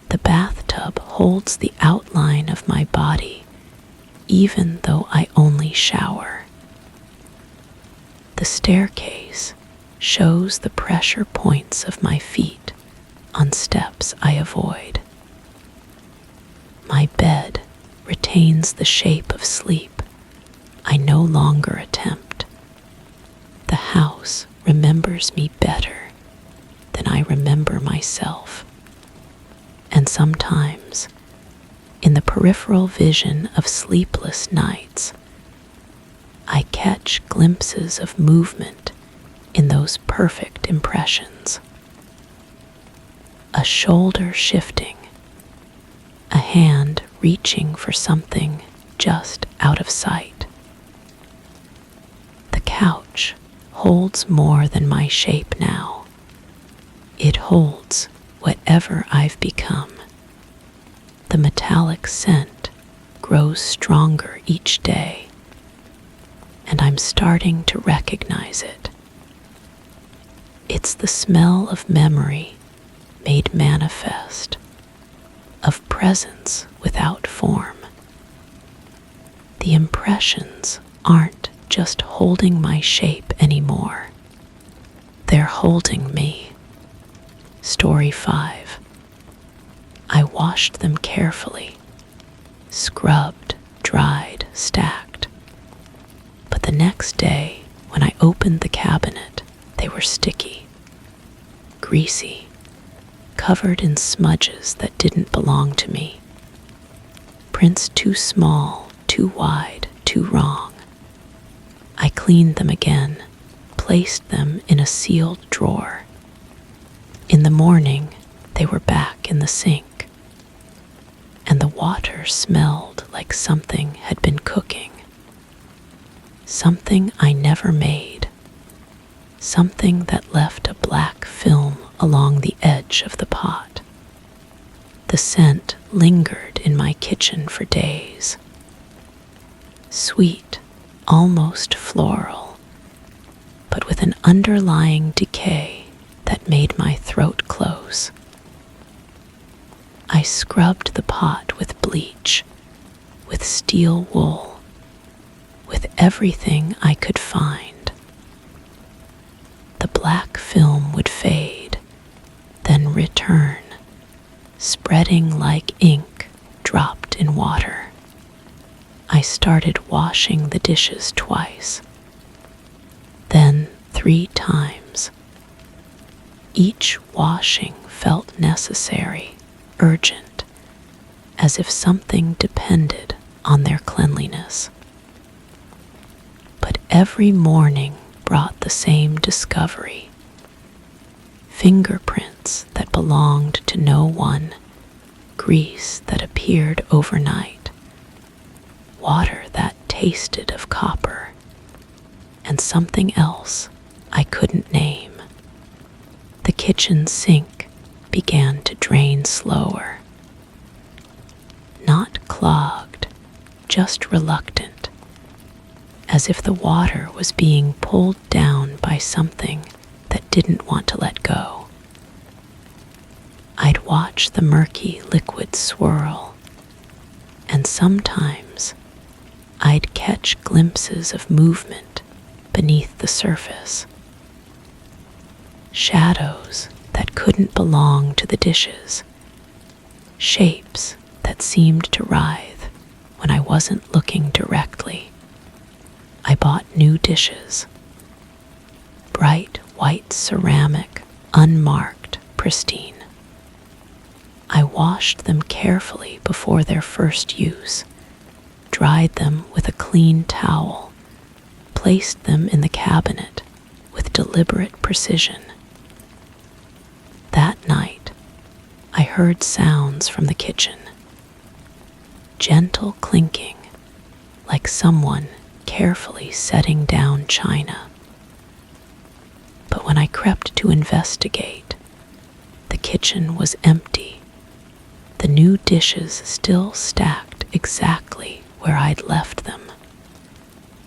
The bathtub holds the outline of my body, even though I only shower. The staircase shows the pressure points of my feet on steps I avoid. My bed retains the shape of sleep I no longer attempt. The house remembers me better than I remember myself. And sometimes, in the peripheral vision of sleepless nights, I catch glimpses of movement in those perfect impressions. A shoulder shifting, a hand reaching for something just out of sight. The couch holds more than my shape now. It holds whatever I've become. The metallic scent grows stronger each day, and I'm starting to recognize it. It's the smell of memory made manifest, of presence without form. The impressions aren't just holding my shape anymore. They're holding me. Story 5. I washed them carefully, scrubbed, dried, stacked. But the next day, when I opened the cabinet, they were sticky, greasy, covered in smudges that didn't belong to me. Prints too small, too wide, too wrong. I cleaned them again, placed them in a sealed drawer. In the morning, they were back in the sink, and the water smelled like something had been cooking. Something I never made, something that left a black film along the edge of the pot. The scent lingered in my kitchen for days. Sweet, almost floral, but with an underlying decay that made my throat close. I scrubbed the pot with bleach, with steel wool, with everything I could find. The black film would fade, then return, spreading like ink dropped in water. I started washing the dishes twice, then 3 times. Each washing felt necessary, urgent, as if something depended on their cleanliness. But every morning brought the same discovery. Fingerprints that belonged to no one, grease that appeared overnight, water that tasted of copper, and something else I couldn't name. The kitchen sink began to drain slower. Not clogged, just reluctant, as if the water was being pulled down by something that didn't want to let go. I'd watch the murky liquid swirl, and sometimes I'd catch glimpses of movement beneath the surface. Shadows that couldn't belong to the dishes, shapes that seemed to writhe when I wasn't looking directly. I bought new dishes, bright white ceramic, unmarked, pristine. I washed them carefully before their first use, dried them with a clean towel, placed them in the cabinet with deliberate precision. That night, I heard sounds from the kitchen, gentle clinking, like someone carefully setting down china. But when I crept to investigate, the kitchen was empty, the new dishes still stacked exactly where I'd left them.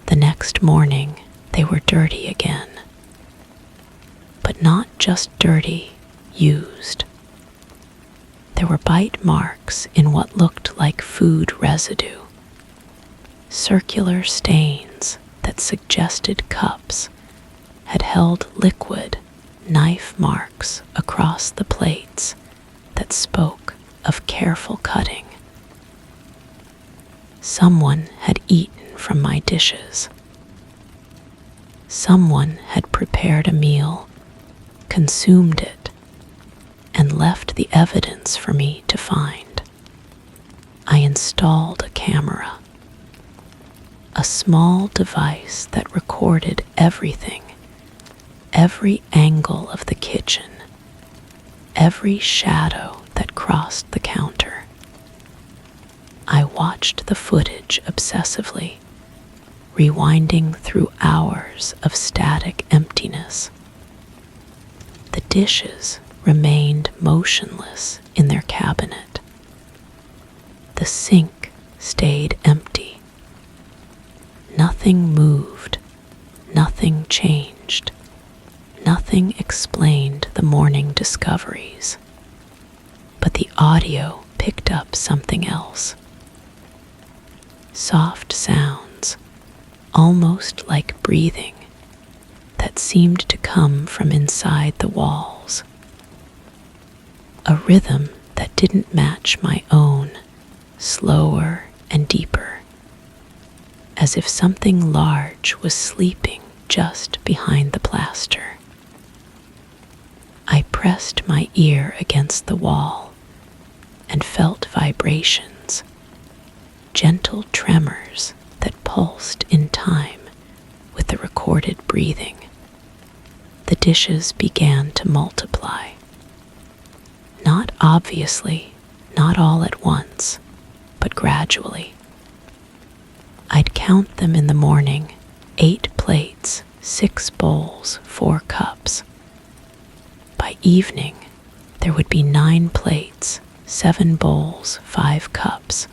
The next morning, they were dirty again. But not just dirty, used. There were bite marks in what looked like food residue, circular stains that suggested cups had held liquid, knife marks across the plates that spoke of careful cutting. Someone had eaten from my dishes. Someone had prepared a meal, consumed it, and left the evidence for me to find. I installed a camera, a small device that recorded everything every angle of the kitchen, every shadow that crossed the counter. I watched the footage obsessively, rewinding through hours of static emptiness. The dishes remained motionless in their cabinet. The sink stayed empty. Nothing moved, nothing changed, nothing explained the morning discoveries. But the audio picked up something else. Soft sounds, almost like breathing, that seemed to come from inside the walls. A rhythm that didn't match my own, slower and deeper, as if something large was sleeping just behind the plaster. I pressed my ear against the wall and felt vibrations, gentle tremors that pulsed in time with the recorded breathing. The dishes began to multiply. Not obviously, not all at once, but gradually. I'd count them in the morning: 8 plates, 6 bowls, 4 cups. By evening, there would be 9 plates, 7 bowls, 5 cups.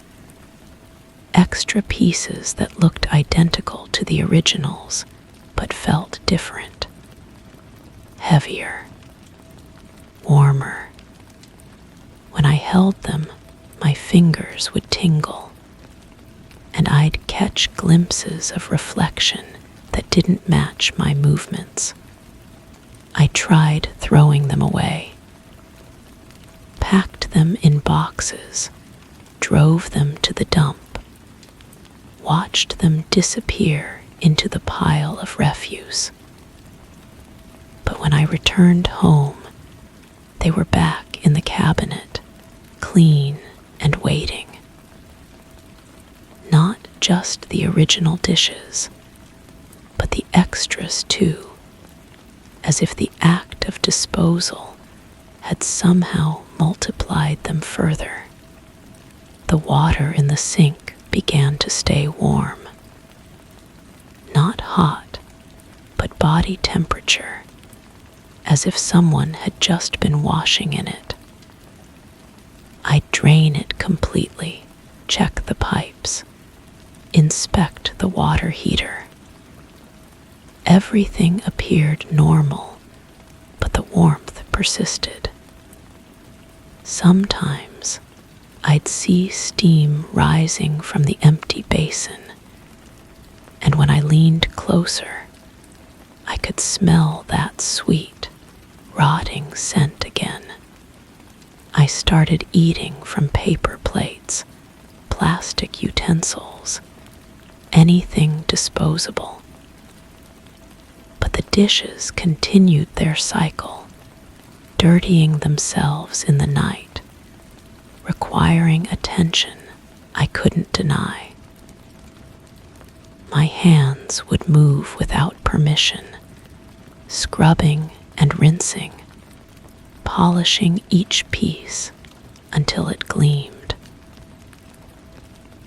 Extra pieces that looked identical to the originals, but felt different. Heavier, warmer. When I held them, my fingers would tingle, and I'd catch glimpses of reflection that didn't match my movements. I tried throwing them away, packed them in boxes, drove them to the dump, watched them disappear into the pile of refuse. But when I returned home, they were back in the cabinet, clean and waiting. Not just the original dishes, but the extras too, as if the act of disposal had somehow multiplied them further. The water in the sink began to stay warm. Not hot, but body temperature, as if someone had just been washing in it. I'd drain it completely, check the pipes, inspect the water heater. Everything appeared normal, but the warmth persisted. Sometimes I'd see steam rising from the empty basin, and when I leaned closer, I could smell that sweet, rotting scent again. I started eating from paper plates, plastic utensils, anything disposable. But the dishes continued their cycle, dirtying themselves in the night, requiring attention I couldn't deny. My hands would move without permission, scrubbing and rinsing, polishing each piece until it gleamed.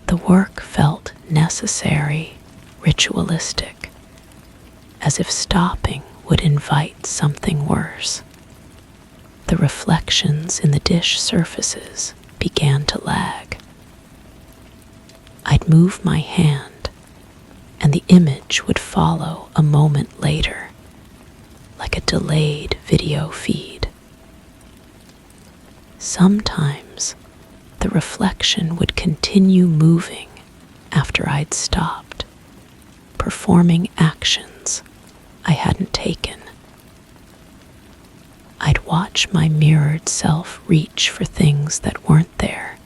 The work felt necessary, ritualistic, as if stopping would invite something worse. The reflections in the dish surfaces began to lag. I'd move my hand, and the image would follow a moment later, like a delayed video feed. Sometimes the reflection would continue moving after I'd stopped, performing actions I hadn't taken. I'd watch my mirrored self reach for things that weren't there,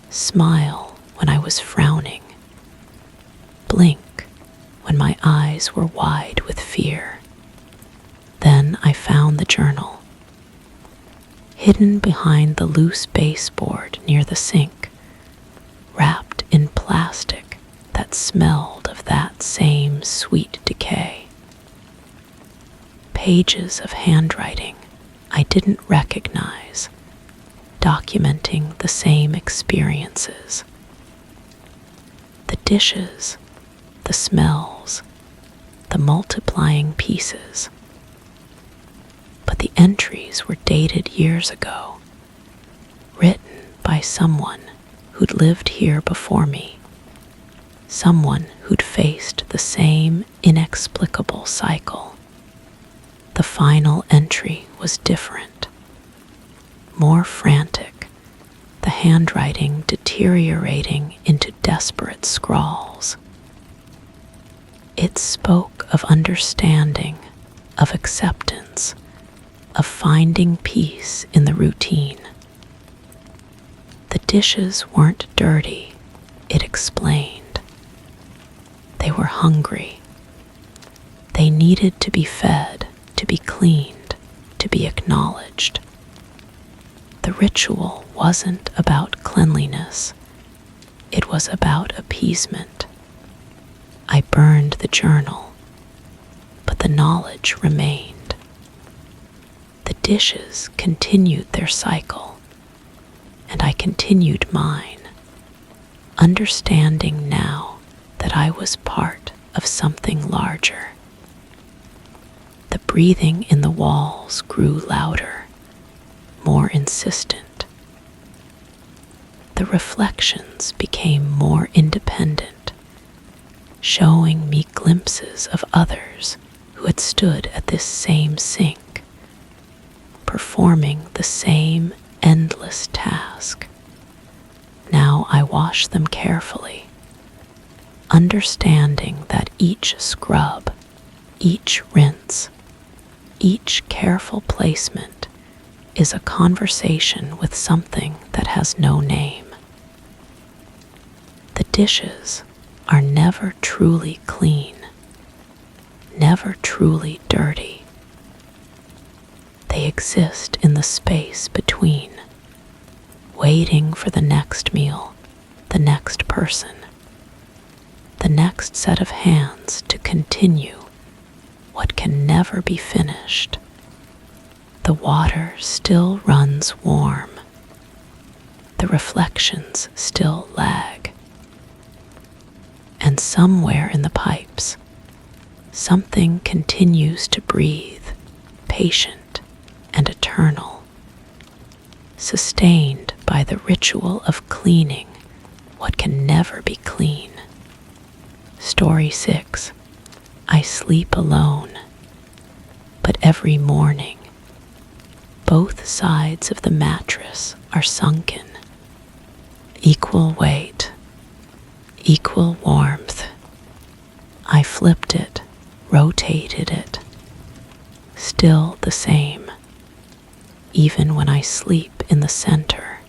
smile when I was frowning, blink when my eyes were wide with fear. Then I found the journal, hidden behind the loose baseboard near the sink, wrapped in plastic that smelled of that same sweet decay. pages of handwriting I didn't recognize, documenting the same experiences. The dishes, the smells, the multiplying pieces. But the entries were dated years ago, written by someone who'd lived here before me, someone who'd faced the same inexplicable cycle. The final entry was different, more frantic, the handwriting deteriorating into desperate scrawls. It spoke of understanding, of acceptance, of finding peace in the routine. The dishes weren't dirty, it explained. They were hungry. They needed to be fed, to be cleaned, to be acknowledged. The ritual wasn't about cleanliness. It was about appeasement. I burned the journal, but the knowledge remained. The dishes continued their cycle, and I continued mine, understanding now that I was part of something larger. The breathing in the walls grew louder, more insistent. The reflections became more independent, showing me glimpses of others who had stood at this same sink, performing the same endless task. Now I wash them carefully, understanding that each scrub, each rinse, each careful placement is a conversation with something that has no name. The dishes are never truly clean, never truly dirty. They exist in the space between, waiting for the next meal, the next person, the next set of hands to continue what can never be finished. The water still runs warm. The reflections still lag. And somewhere in the pipes, something continues to breathe, patient and eternal, sustained by the ritual of cleaning what can never be clean. Story 6. I sleep alone, but every morning, both sides of the mattress are sunken. Equal weight, equal warmth. I flipped it, rotated it. Still the same. Even when I sleep in the center,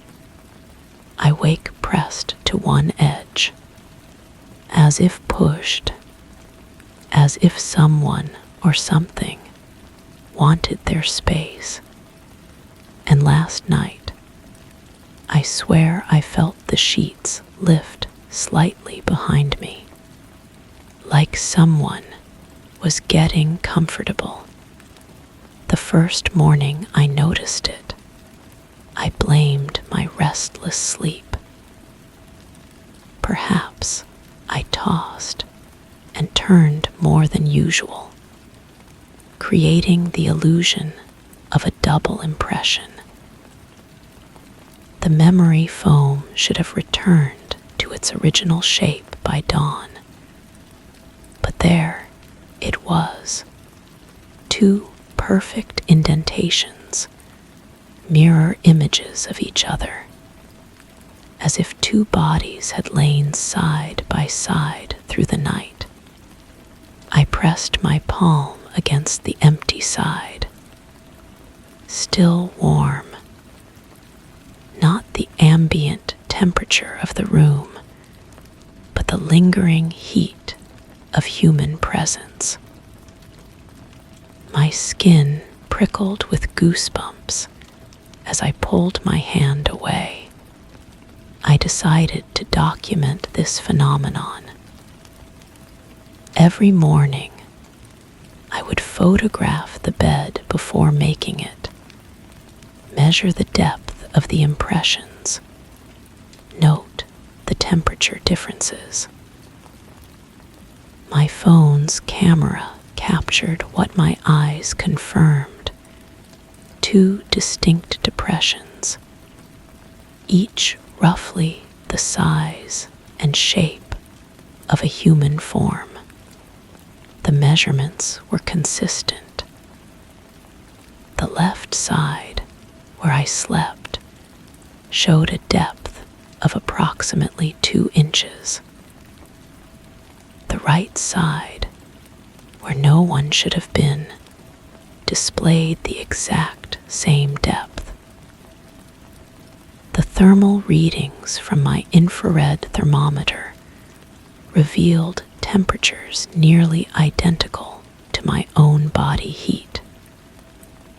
I wake pressed to one edge, as if pushed, as if someone or something wanted their space. And last night, I swear I felt the sheets lift slightly behind me, like someone was getting comfortable. The first morning I noticed it, I blamed my restless sleep. Perhaps I tossed and turned more than usual, creating the illusion of a double impression. The memory foam should have returned to its original shape by dawn. But there it was, 2 perfect indentations, mirror images of each other, as if 2 bodies had lain side by side through the night. I pressed my palm against the empty side, still warm, not the ambient temperature of the room, but the lingering heat of human presence. My skin prickled with goosebumps as I pulled my hand away. I decided to document this phenomenon. Every morning, I would photograph the bed before making it. Measure the depth of the impressions. Note the temperature differences. My phone's camera captured what my eyes confirmed: two distinct depressions, each roughly the size and shape of a human form. The measurements were consistent. The left side, where I slept, showed a depth of approximately 2 inches. The right side, where no one should have been, displayed the exact same depth. The thermal readings from my infrared thermometer revealed temperatures nearly identical to my own body heat.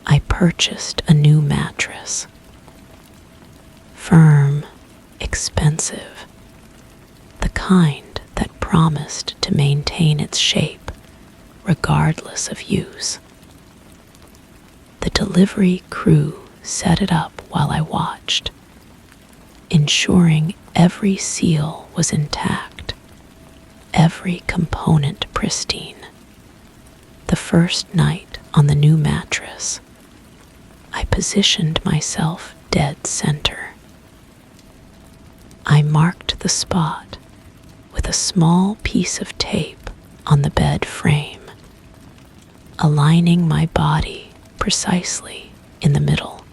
I purchased a new mattress. Firm, expensive, the kind that promised to maintain its shape regardless of use. The delivery crew set it up while I watched, ensuring every seal was intact, every component pristine. The first night on the new mattress, I positioned myself dead center. I marked the spot with a small piece of tape on the bed frame, aligning my body precisely in the middle.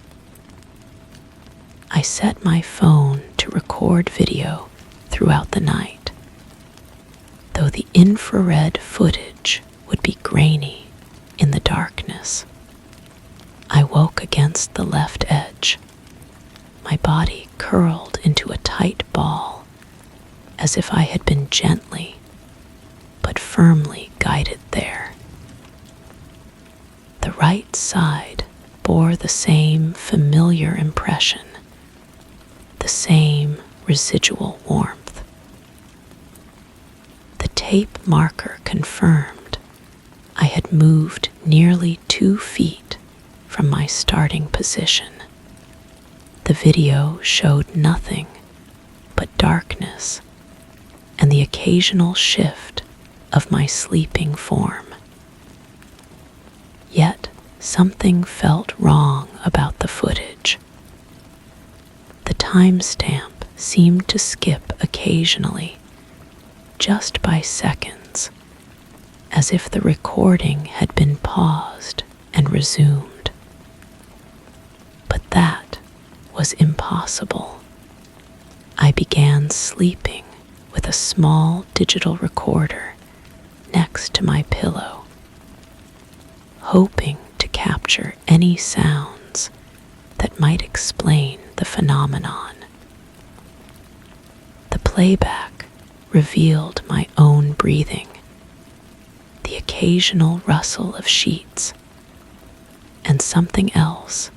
I set my phone to record video throughout the night, though the infrared footage would be grainy in the darkness. I woke against the left edge, my body curled into a tight ball, as if I had been gently but firmly guided there. The right side bore the same familiar impression, the same residual warmth. The tape marker confirmed I had moved nearly 2 feet from my starting position. The video showed nothing but darkness and the occasional shift of my sleeping form. Yet something felt wrong about the footage. The timestamp seemed to skip occasionally, just by seconds, as if the recording had been paused and resumed. But that was impossible. I began sleeping with a small digital recorder next to my pillow, hoping to capture any sounds that might explain the phenomenon. The playback revealed my own breathing, the occasional rustle of sheets, and something else,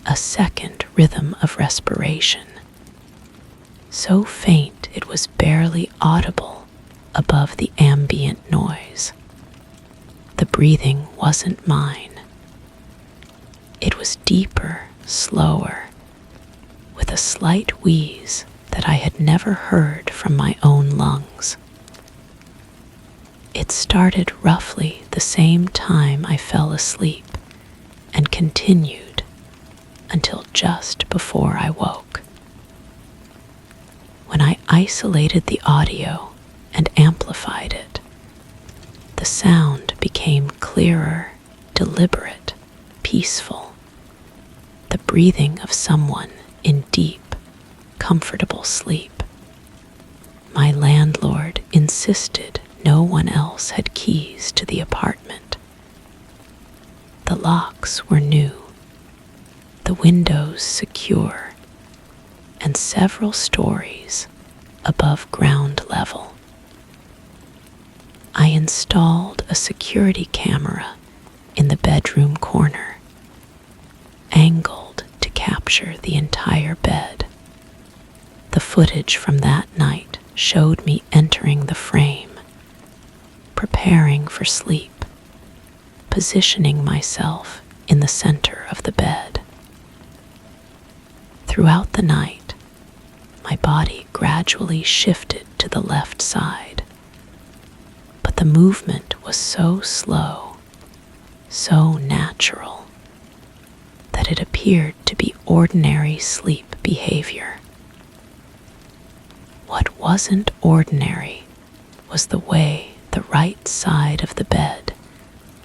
a second rhythm of respiration, so faint it was barely audible above the ambient noise. The breathing wasn't mine. It was deeper, slower, with a slight wheeze that I had never heard from my own lungs. It started roughly the same time I fell asleep and continued until just before I woke. When I isolated the audio and amplified it, the sound became clearer, deliberate, peaceful, the breathing of someone in deep, comfortable sleep. My landlord insisted no one else had keys to the apartment. The locks were new, the windows secure, and several stories above ground level. I installed a security camera in the bedroom corner, angled to capture the entire bed. The footage from that night showed me entering the frame, preparing for sleep, positioning myself in the center of the bed. Throughout the night, my body gradually shifted to the left side, but the movement was so slow, so natural, that it appeared to be ordinary sleep behavior. What wasn't ordinary was the way the right side of the bed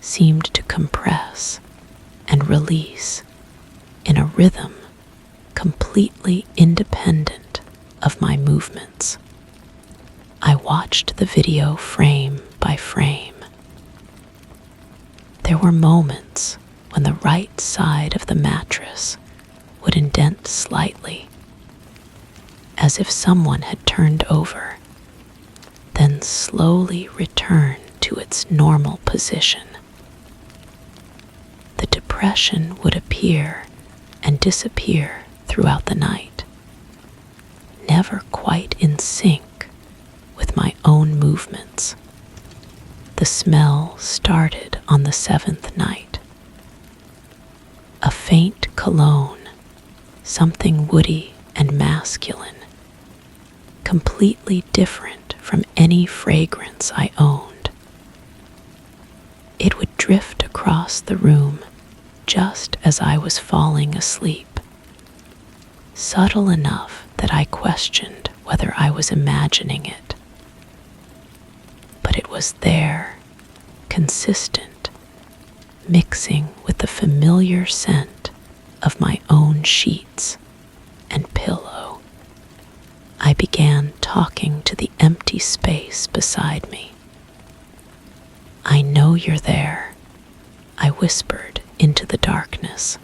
seemed to compress and release in a rhythm completely independent of my movements. I watched the video frame by frame. There were moments when the right side of the mattress would indent slightly, as if someone had turned over, then slowly return to its normal position. The depression would appear and disappear throughout the night, never quite in sync with my own movements. The smell started on the 7th night. A faint cologne, something woody and masculine, completely different from any fragrance I owned. It would drift across the room just as I was falling asleep, subtle enough that I questioned whether I was imagining it. But it was there, consistent, mixing with the familiar scent of my own sheets and pillow. I began talking to the empty space beside me. "I know you're there," I whispered into the darkness.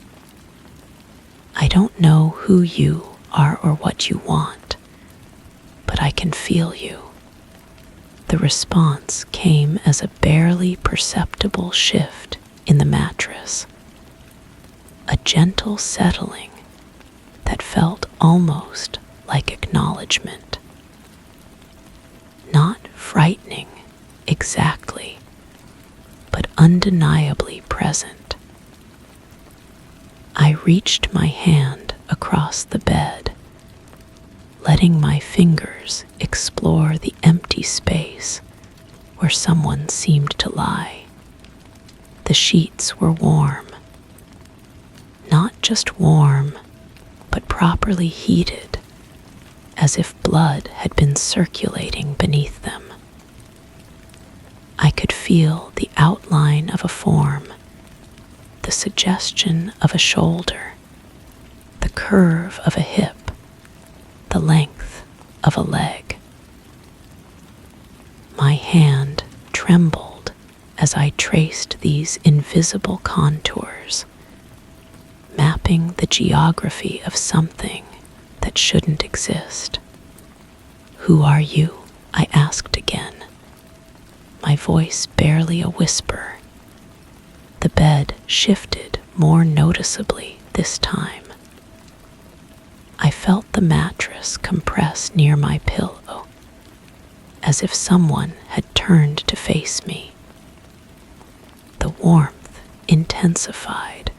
"I don't know who you are or what you want, but I can feel you." The response came as a barely perceptible shift in the mattress, a gentle settling that felt almost like acknowledgement. Not frightening exactly, but undeniably present. I reached my hand across the bed, letting my fingers explore the empty space where someone seemed to lie. The sheets were warm. Not just warm, but properly heated, as if blood had been circulating beneath them. I could feel the outline of a form, the suggestion of a shoulder, the curve of a hip, the length of a leg. My hand trembled as I traced these invisible contours, mapping the geography of something that shouldn't exist. "Who are you?" I asked again, my voice barely a whisper. The bed shifted more noticeably this time. I felt the mattress compress near my pillow, as if someone had turned to face me. The warmth intensified,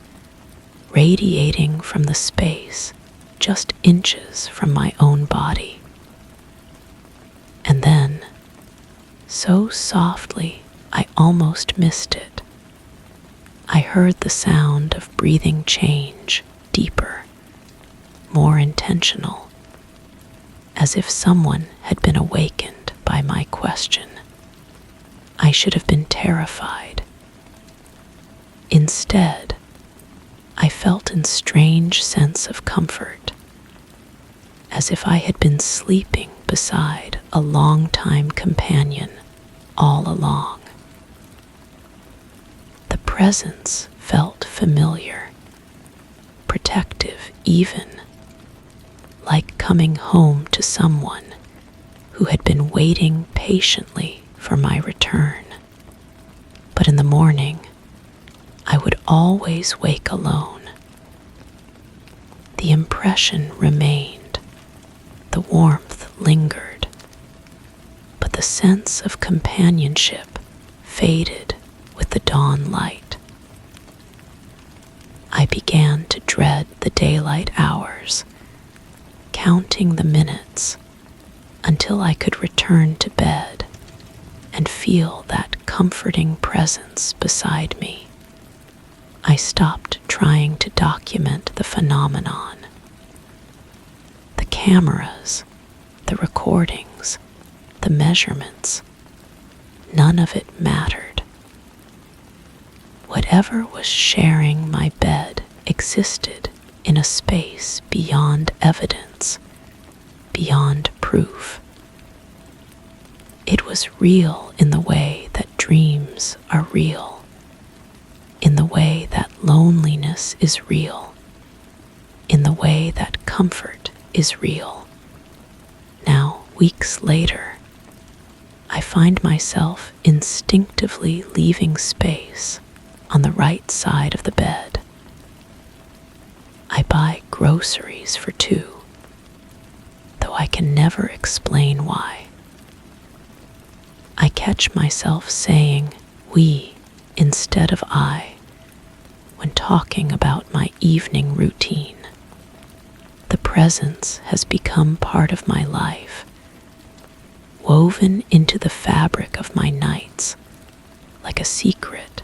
radiating from the space just inches from my own body. And then, so softly I almost missed it, I heard the sound of breathing change, deeper, more intentional, as if someone had been awakened by my question. I should have been terrified. Instead, I felt a strange sense of comfort, as if I had been sleeping beside a longtime companion all along. The presence felt familiar, protective even, like coming home to someone who had been waiting patiently for my return. But in the morning, I would always wake alone. The impression remained, the warmth lingered, but the sense of companionship faded with the dawn light. began to dread the daylight hours, counting the minutes until I could return to bed and feel that comforting presence beside me. I stopped trying to document the phenomenon. The cameras, the recordings, the measurements, none of it mattered. Whatever was sharing my bed existed in a space beyond evidence, beyond proof. It was real in the way that dreams are real, in the way that loneliness is real, in the way that comfort is real. Now, weeks later, I find myself instinctively leaving space on the right side of the bed. I buy groceries for two, though I can never explain why. I catch myself saying we instead of I when talking about my evening routine. The presence has become part of my life, woven into the fabric of my nights, like a secret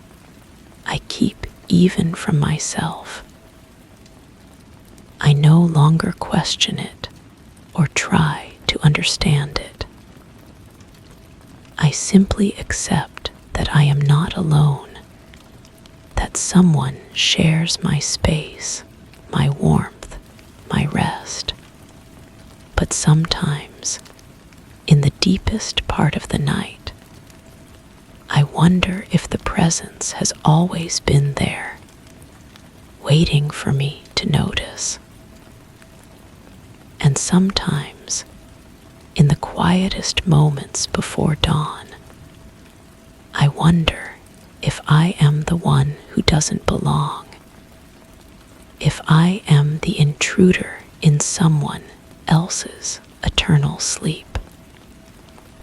I keep even from myself. I no longer question it or try to understand it. I simply accept that I am not alone, that someone shares my space, my warmth, my rest. But sometimes, in the deepest part of the night, I wonder if the presence has always been there, waiting for me to notice. And sometimes, in the quietest moments before dawn, I wonder if I am the one who doesn't belong, if I am the intruder in someone else's eternal sleep.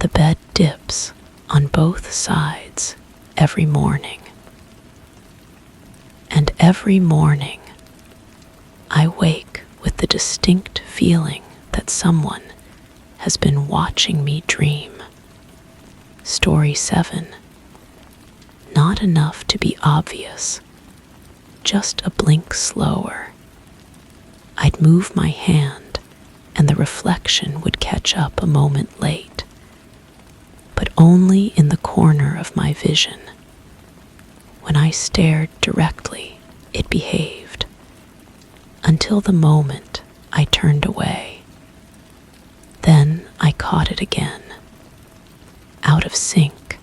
The bed dips on both sides every morning. And every morning, I wake with the distinct feeling that someone has been watching me dream. Story 7. Not enough to be obvious, just a blink slower. I'd move my hand and the reflection would catch up a moment late, but only in the corner of my vision. When I stared directly, it behaved, until the moment I turned away. Then I caught it again, out of sync.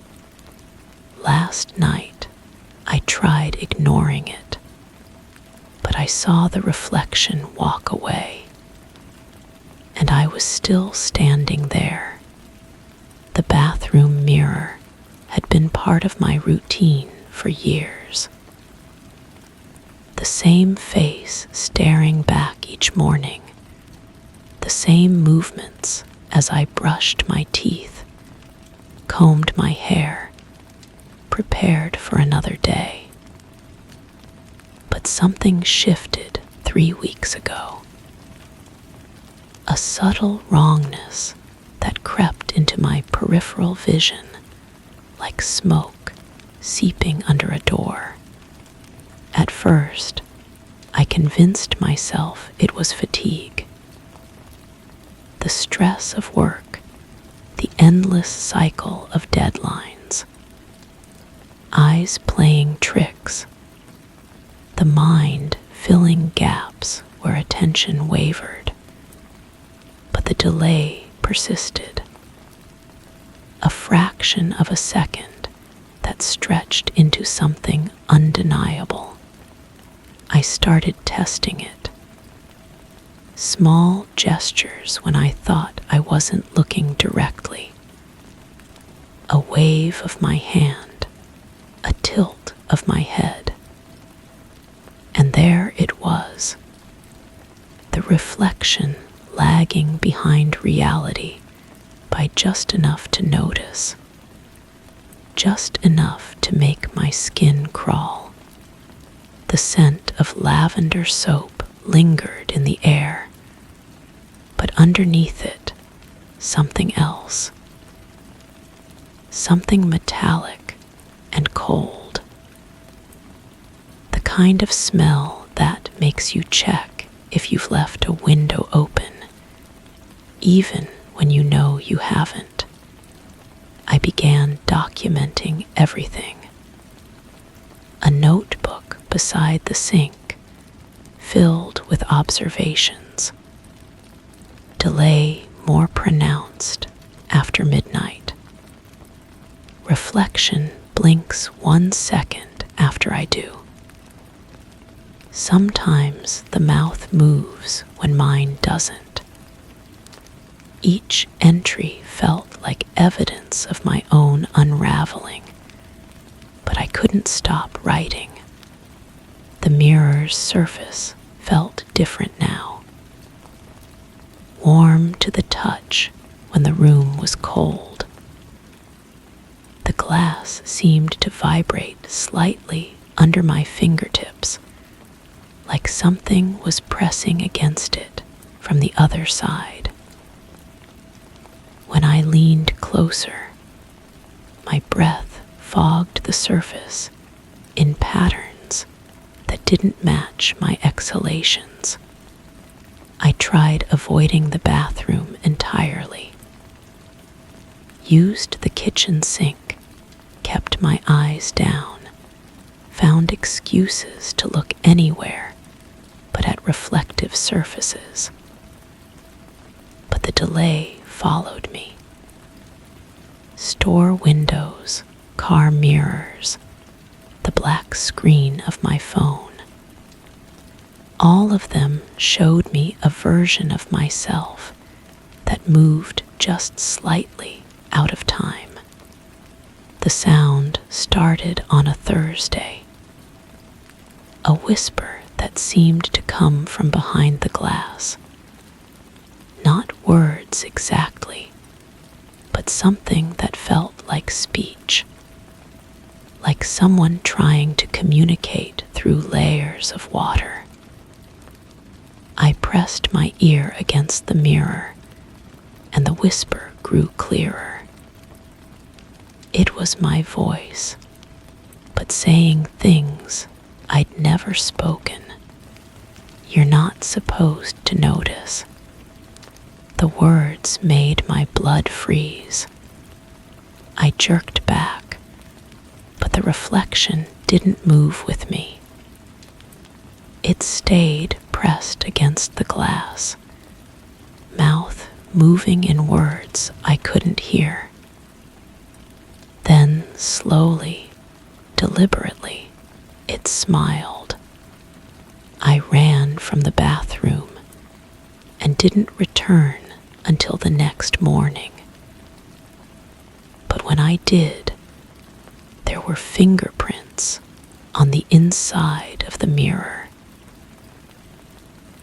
Last night, I tried ignoring it, but I saw the reflection walk away, and I was still standing there. The bathroom mirror had been part of my routine for years. The same face staring back each morning, the same movements as I brushed my teeth, combed my hair, prepared for another day. But something shifted 3 weeks ago. A subtle wrongness that crept into my peripheral vision like smoke seeping under a door. At first, I convinced myself it was fatigue. The stress of work, the endless cycle of deadlines, eyes playing tricks, the mind filling gaps where attention wavered. But the delay persisted. A fraction of a second that stretched into something undeniable. I started testing it. Small gestures when I thought I wasn't looking directly. A wave of my hand, a tilt of my head. And there it was, the reflection lagging behind reality by just enough to notice, just enough to make my skin crawl. The The scent of lavender soap lingered in the air, but underneath it, something else. Something metallic and cold. The kind of smell that makes you check if you've left a window open, even when you know you haven't. I began documenting everything. A notebook beside the sink, filled with observations. Delay more pronounced after midnight. Reflection blinks 1 second after I do. Sometimes the mouth moves when mine doesn't. Each entry felt like evidence of my own unraveling, but I couldn't stop writing. The mirror's surface felt different now. Warm to the touch when the room was cold. The glass seemed to vibrate slightly under my fingertips, like something was pressing against it from the other side. When I leaned closer, my breath fogged the surface in patterns that didn't match my exhalations. I tried avoiding the bathroom entirely. Used the kitchen sink, kept my eyes down, found excuses to look anywhere but at reflective surfaces. But the delay followed me. Store windows, car mirrors, the black screen of my phone. All of them showed me a version of myself that moved just slightly out of time. The sound started on a Thursday. A whisper that seemed to come from behind the glass. Not words exactly, but something that felt like speech. Like someone trying to communicate through layers of water. I pressed my ear against the mirror, and the whisper grew clearer. It was my voice, but saying things I'd never spoken. You're not supposed to notice. The words made my blood freeze. I jerked back, but the reflection didn't move with me. It stayed pressed against the glass, mouth moving in words I couldn't hear. Then, slowly, deliberately, it smiled. I ran from the bathroom and didn't return until the next morning. But when I did, there were fingerprints on the inside of the mirror,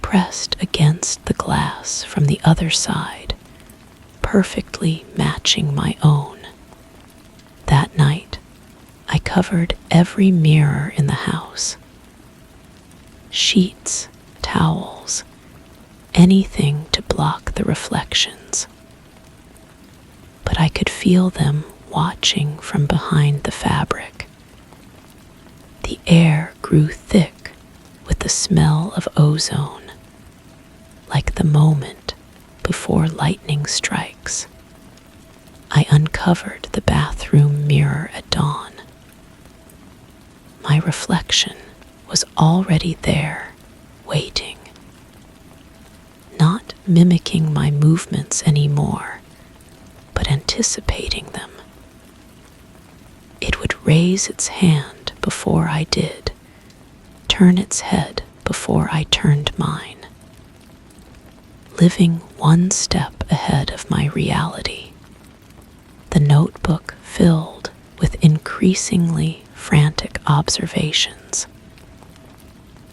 pressed against the glass from the other side, perfectly matching my own. That night, I covered every mirror in the house. Sheets, towels, anything to block the reflections. But I could feel them watching from behind the fabric. The air grew thick with the smell of ozone, like the moment before lightning strikes. I uncovered the bathroom mirror at dawn. My reflection was already there, waiting. Not mimicking my movements anymore, but anticipating them. It would raise its hand before I did, turn its head before I turned mine. Living one step ahead of my reality. The notebook filled with increasingly frantic observations.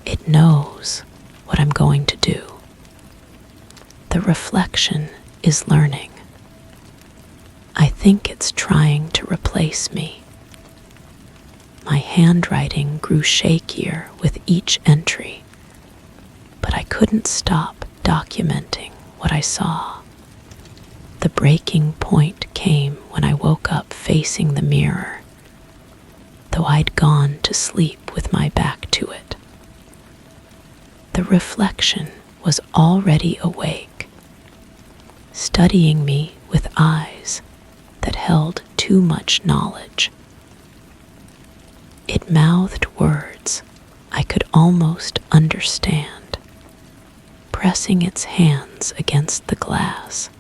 It knows what I'm going to do. The reflection is learning. I think it's trying to replace me. My handwriting grew shakier with each entry, but I couldn't stop documenting what I saw. The breaking point came when I woke up facing the mirror, though I'd gone to sleep with my back to it. The reflection was already awake, studying me with eyes that held too much knowledge. It mouthed words I could almost understand, pressing its hands against the glass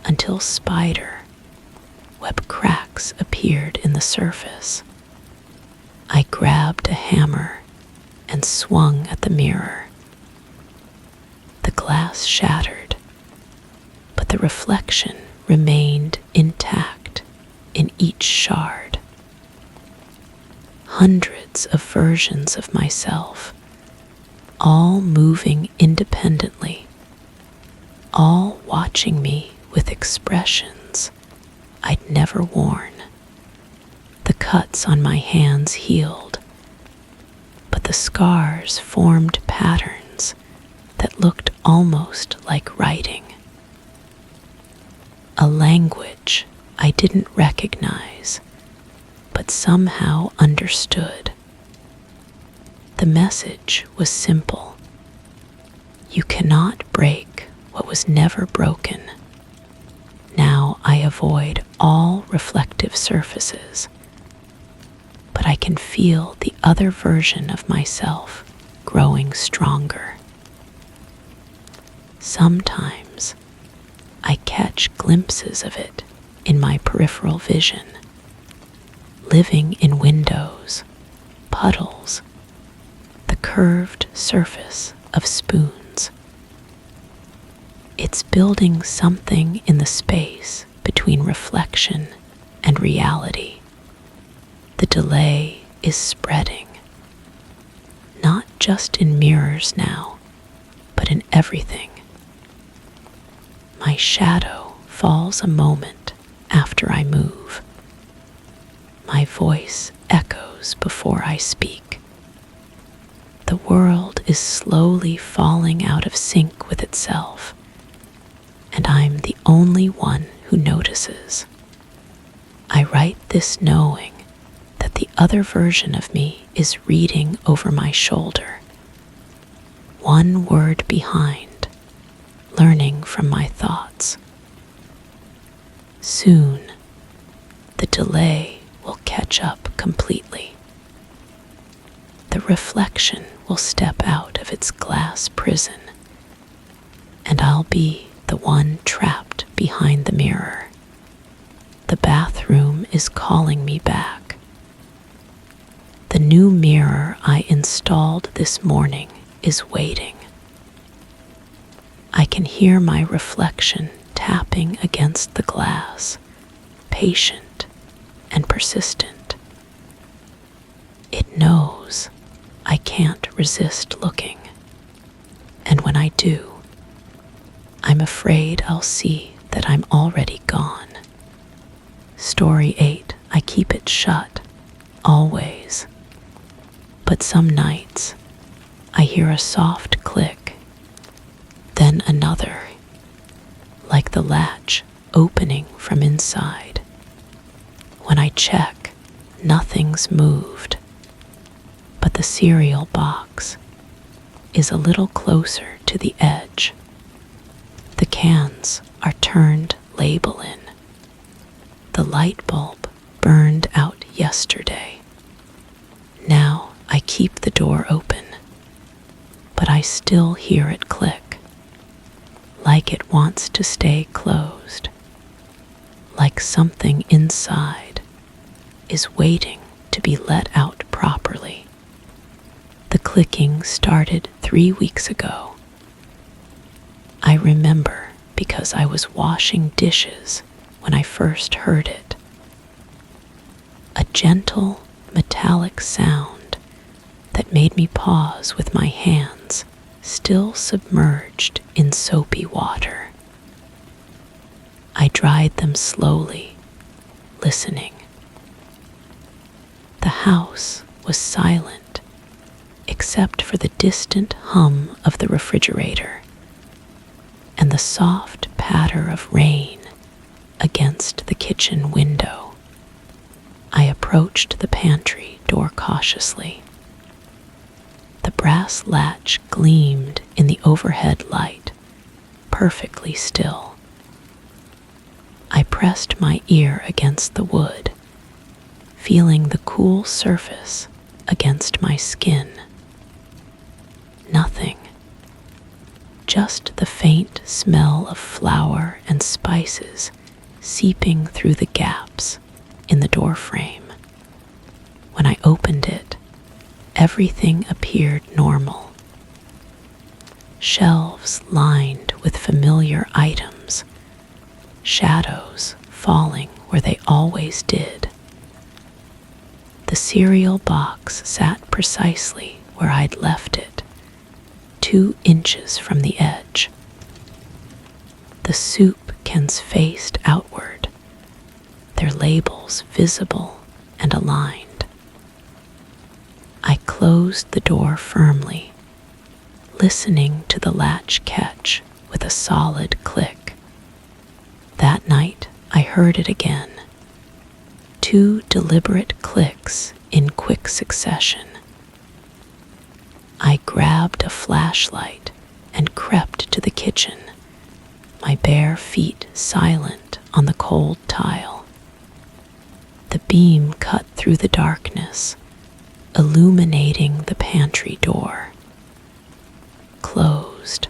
until spider web cracks appeared in the surface. I grabbed a hammer and swung at the mirror. The glass shattered, but the reflection remained intact in each shard. Hundreds of versions of myself, all moving independently, all watching me with expressions I'd never worn. The cuts on my hands healed, but the scars formed patterns that looked almost like writing. A language I didn't recognize, but somehow understood. The message was simple. You cannot break what was never broken. Now I avoid all reflective surfaces, but I can feel the other version of myself growing stronger. Sometimes I catch glimpses of it in my peripheral vision, living in windows, puddles, the curved surface of spoons. It's building something in the space between reflection and reality. The delay is spreading, not just in mirrors now, but in everything. My shadow falls a moment after I move. My voice echoes before I speak. The world is slowly falling out of sync with itself, and I'm the only one who notices. I write this knowing that the other version of me is reading over my shoulder, one word behind, learning from my thoughts. Soon, the delay will catch up completely. The reflection will step out of its glass prison, and I'll be the one trapped behind the mirror. The bathroom is calling me back. The new mirror I installed this morning is waiting. I can hear my reflection tapping against the glass, patient and persistent. It knows I can't resist looking, and when I do, I'm afraid I'll see that I'm already gone. Story 8, I keep it shut, always. But some nights, I hear a soft click, then another, like the latch opening from inside. When I check, nothing's moved, but the cereal box is a little closer to the edge. The cans are turned label in. The light bulb burned out yesterday. Now I keep the door open, but I still hear it click, like it wants to stay closed, like something inside is waiting to be let out properly. The clicking started 3 weeks ago. I remember because I was washing dishes when I first heard it. A gentle, metallic sound that made me pause with my hands still submerged in soapy water. I dried them slowly, listening. The house was silent, except for the distant hum of the refrigerator and the soft patter of rain against the kitchen window. I approached the pantry door cautiously. The brass latch gleamed in the overhead light, perfectly still. I pressed my ear against the wood, feeling the cool surface against my skin. Nothing. Just the faint smell of flour and spices seeping through the gaps in the doorframe. When I opened it, everything appeared normal. Shelves lined with familiar items, shadows falling where they always did. The cereal box sat precisely where I'd left it, 2 inches from the edge. The soup cans faced outward, their labels visible and aligned. I closed the door firmly, listening to the latch catch with a solid click. That night I heard it again, 2 deliberate clicks in quick succession. I grabbed a flashlight and crept to the kitchen, my bare feet silent on the cold tile. The beam cut through the darkness, illuminating the pantry door. Closed,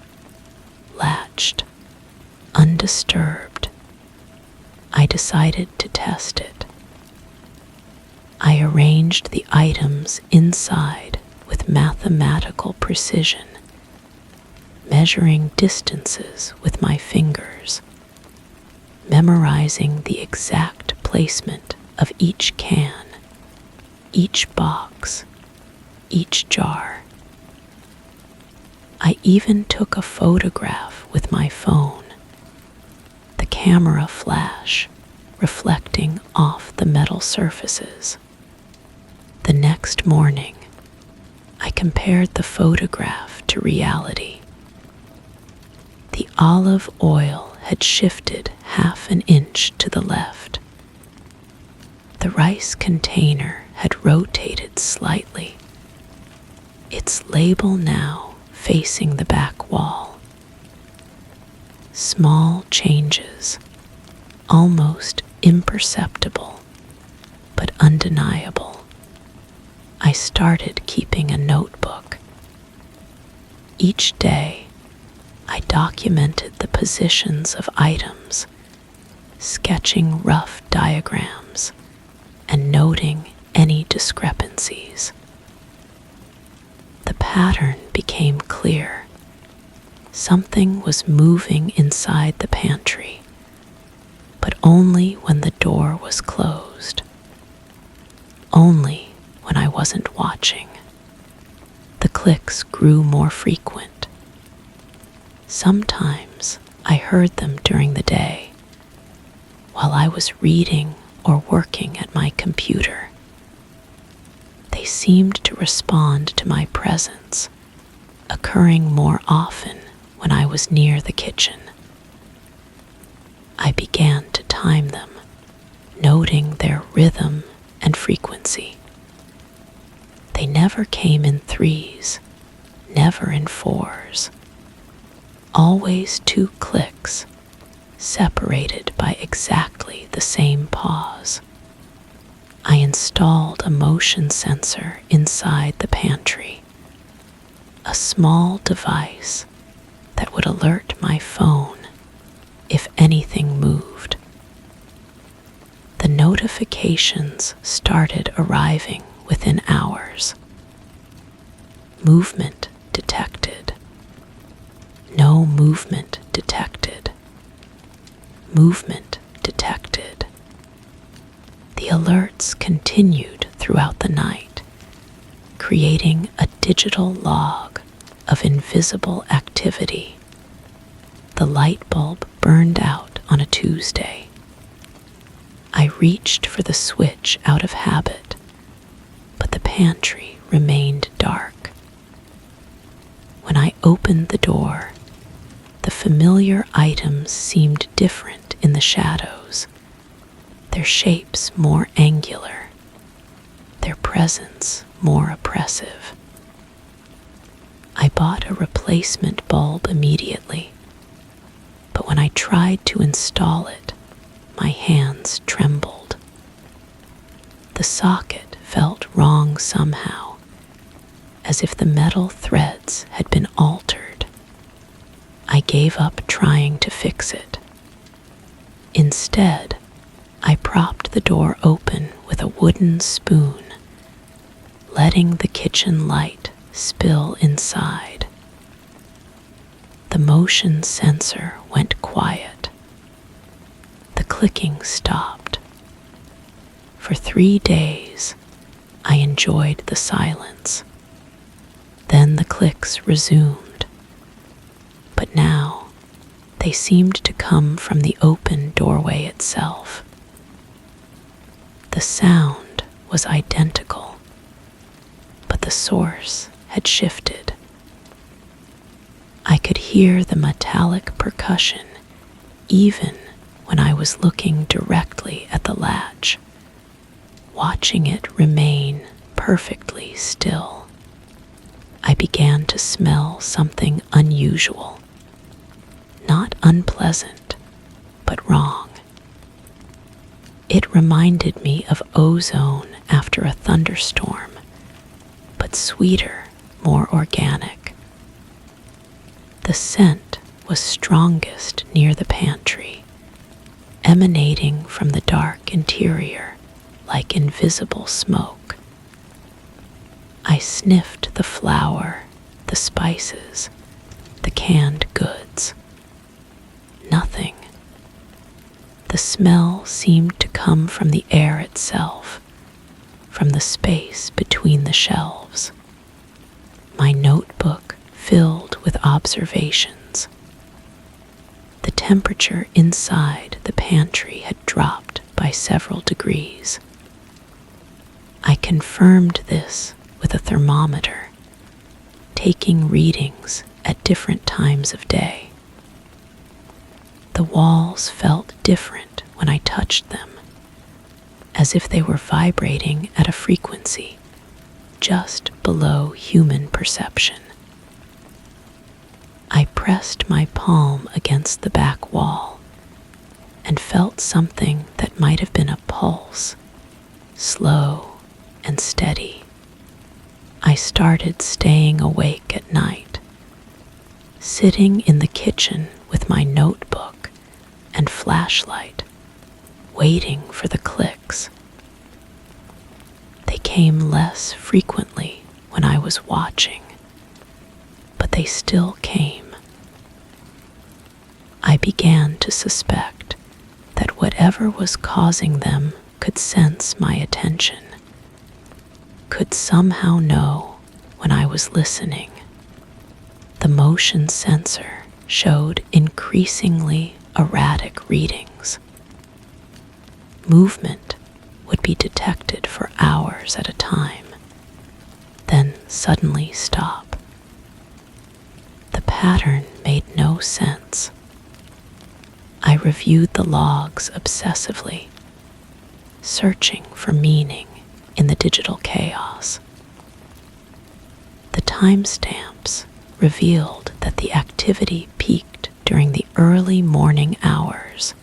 latched, undisturbed. I decided to test it. I arranged the items inside with mathematical precision, measuring distances with my fingers, memorizing the exact placement of each can, each box, each jar. I even took a photograph with my phone, the camera flash reflecting off the metal surfaces. The next morning, I compared the photograph to reality. The olive oil had shifted half an inch to the left. The rice container had rotated slightly, its label now facing the back wall. Small changes, almost imperceptible, but undeniable. I started keeping a notebook. Each day, I documented the positions of items, sketching rough diagrams and noting any discrepancies. The pattern became clear. Something was moving inside the pantry, but only when the door was closed. Only when I wasn't watching. The clicks grew more frequent. Sometimes I heard them during the day, while I was reading or working at my computer. They seemed to respond to my presence, occurring more often when I was near the kitchen. I began to time them, noting their rhythm and frequency. They never came in 3s, never in 4s. Always 2 clicks, separated by exactly the same pause. I installed a motion sensor inside the pantry, a small device that would alert my phone if anything moved. The notifications started arriving within hours. Movement detected. No movement detected. Movement detected. The alerts continued throughout the night, creating a digital log of invisible activity. The light bulb burned out on a Tuesday. I reached for the switch out of habit, the pantry remained dark. When I opened the door, the familiar items seemed different in the shadows, their shapes more angular, their presence more oppressive. I bought a replacement bulb immediately, but when I tried to install it, my hands trembled. The socket felt wrong somehow, as if the metal threads had been altered. I gave up trying to fix it. Instead, I propped the door open with a wooden spoon, letting the kitchen light spill inside. The motion sensor went quiet. The clicking stopped. For 3 days, I enjoyed the silence. Then the clicks resumed. But now, they seemed to come from the open doorway itself. The sound was identical, but the source had shifted. I could hear the metallic percussion even when I was looking directly at the latch, watching it remain perfectly still. I began to smell something unusual, not unpleasant, but wrong. It reminded me of ozone after a thunderstorm, but sweeter, more organic. The scent was strongest near the pantry, emanating from the dark interior like invisible smoke. I sniffed the flour, the spices, the canned goods. Nothing. The smell seemed to come from the air itself, from the space between the shelves. My notebook filled with observations. The temperature inside the pantry had dropped by several degrees. I confirmed this with a thermometer, taking readings at different times of day. The walls felt different when I touched them, as if they were vibrating at a frequency just below human perception. I pressed my palm against the back wall and felt something that might have been a pulse, slow and steady. I started staying awake at night, sitting in the kitchen with my notebook and flashlight, waiting for the clicks. They came less frequently when I was watching, but they still came. I began to suspect that whatever was causing them could sense my attention, could somehow know when I was listening. The motion sensor showed increasingly erratic readings. Movement would be detected for hours at a time, then suddenly stop. The pattern made no sense. I reviewed the logs obsessively, searching for meaning in the digital chaos. The timestamps revealed that the activity peaked during the early morning hours,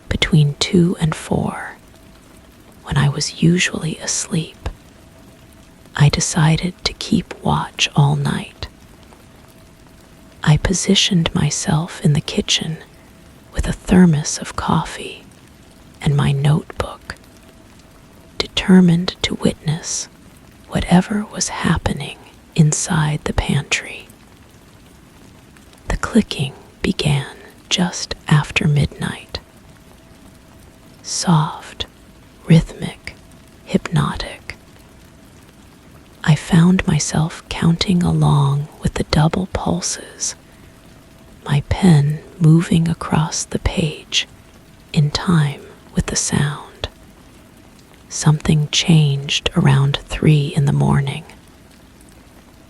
between 2 and 4, when I was usually asleep. I decided to keep watch all night. I positioned myself in the kitchen with a thermos of coffee and my notebook, determined to witness whatever was happening inside the pantry. The clicking began just after midnight. Soft, rhythmic, hypnotic. I found myself counting along with the double pulses, my pen moving across the page in time with the sound. something changed around 3 in the morning.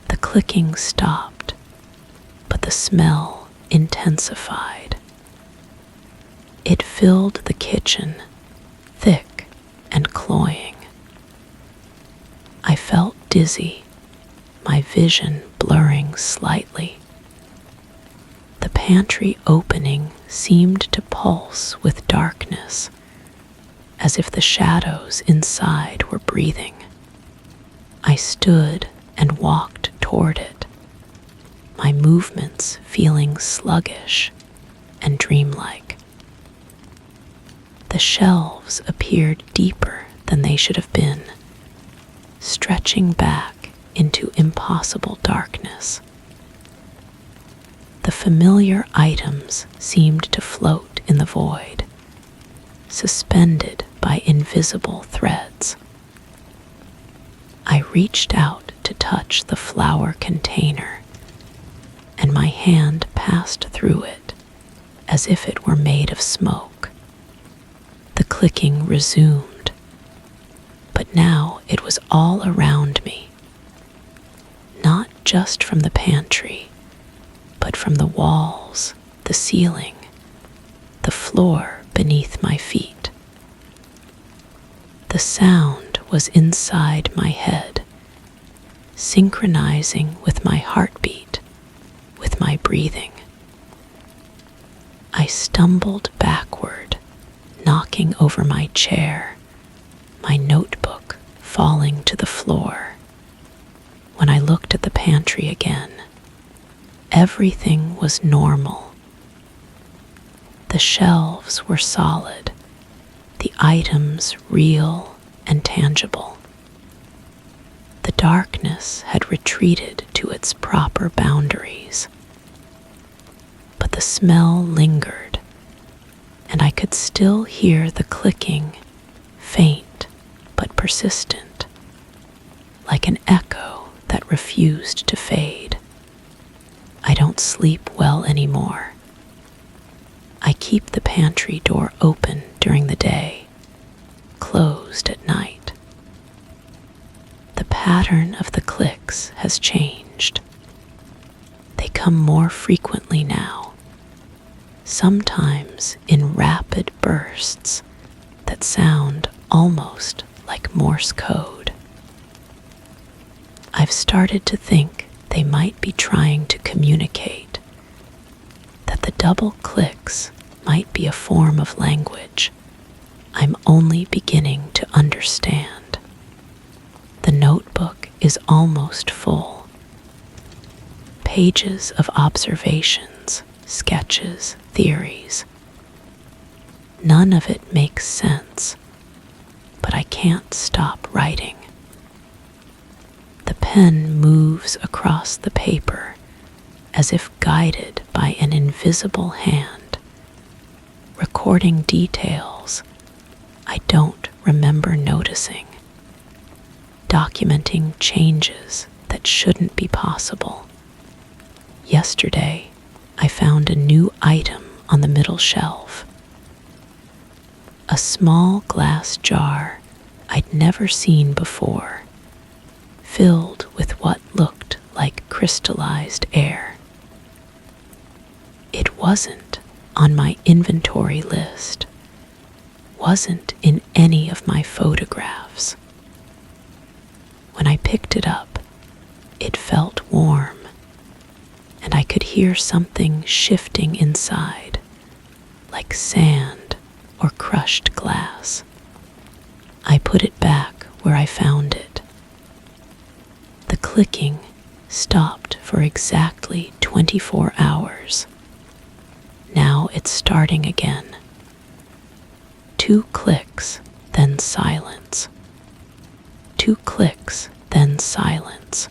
The clicking stopped, but the smell intensified. It filled the kitchen, thick and cloying. I felt dizzy, my vision blurring slightly. The pantry opening seemed to pulse with darkness, as if the shadows inside were breathing. I stood and walked toward it, my movements feeling sluggish and dreamlike. The shelves appeared deeper than they should have been, stretching back into impossible darkness. The familiar items seemed to float in the void, suspended by invisible threads. I reached out to touch the flour container, and my hand passed through it as if it were made of smoke. The clicking resumed, but now it was all around me, not just from the pantry, but from the walls, the ceiling, the floor beneath my feet. The sound was inside my head, synchronizing with my heartbeat, with my breathing. I stumbled backward, knocking over my chair, my notebook falling to the floor. When I looked at the pantry again, everything was normal. The shelves were solid, the items real and tangible. The darkness had retreated to its proper boundaries, but the smell lingered, and I could still hear the clicking, faint but persistent, like an echo that refused to fade. I don't sleep well anymore. I keep the pantry door open during the day, closed at night. The pattern of the clicks has changed. They come more frequently now, sometimes in rapid bursts that sound almost like Morse code. I've started to think they might be trying to communicate, that the double clicks might be a form of language I'm only beginning to understand. The notebook is almost full. Pages of observations, sketches, theories. None of it makes sense, but I can't stop writing. The pen moves across the paper as if guided by an invisible hand, recording details I don't remember noticing, documenting changes that shouldn't be possible. Yesterday, I found a new item on the middle shelf. A small glass jar I'd never seen before, filled with what looked like crystallized air. It wasn't on my inventory list, wasn't in any of my photographs. When I picked it up, it felt warm, and I could hear something shifting inside, like sand or crushed glass. I put it back where I found it. The clicking stopped for exactly 24 hours. Now it's starting again. 2 clicks, then silence. 2 clicks, then silence.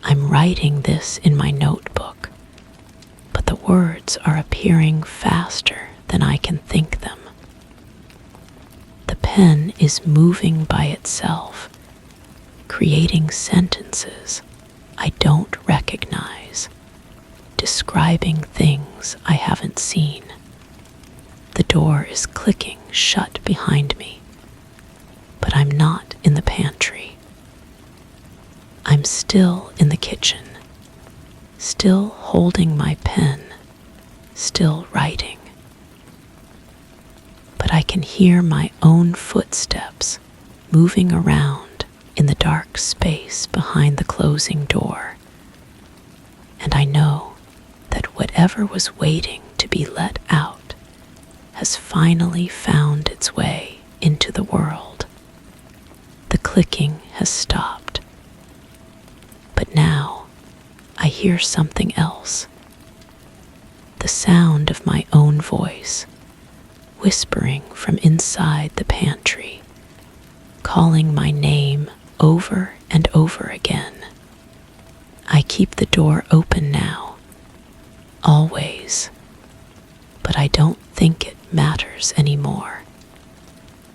I'm writing this in my notebook, but the words are appearing faster than I can think them. The pen is moving by itself, creating sentences I don't recognize, describing things I haven't seen. The door is clicking shut behind me. But I'm not in the pantry. I'm still in the kitchen, still holding my pen, still writing. But I can hear my own footsteps moving around in the dark space behind the closing door. And I know that whatever was waiting to be let out has finally found its way into the world. The clicking has stopped. But now I hear something else. The sound of my own voice, whispering from inside the pantry, calling my name over and over again. I keep the door open now, always, but I don't think it matters anymore.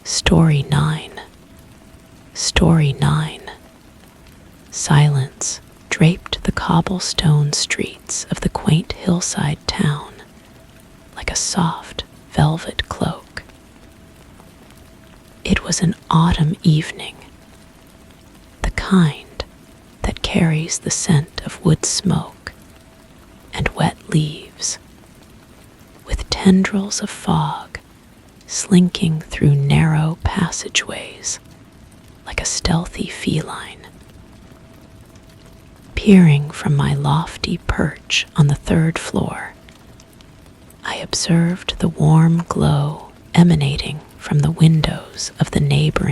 Story 9. Story 9. Silence draped the cobblestone streets of the quaint hillside town like a soft velvet cloak. It was an autumn evening, the kind that carries the scent of wood smoke and wet leaves, with tendrils of fog slinking through narrow passageways like a stealthy feline. Peering from my lofty perch on the 3rd floor, I observed the warm glow emanating from the windows of the neighboring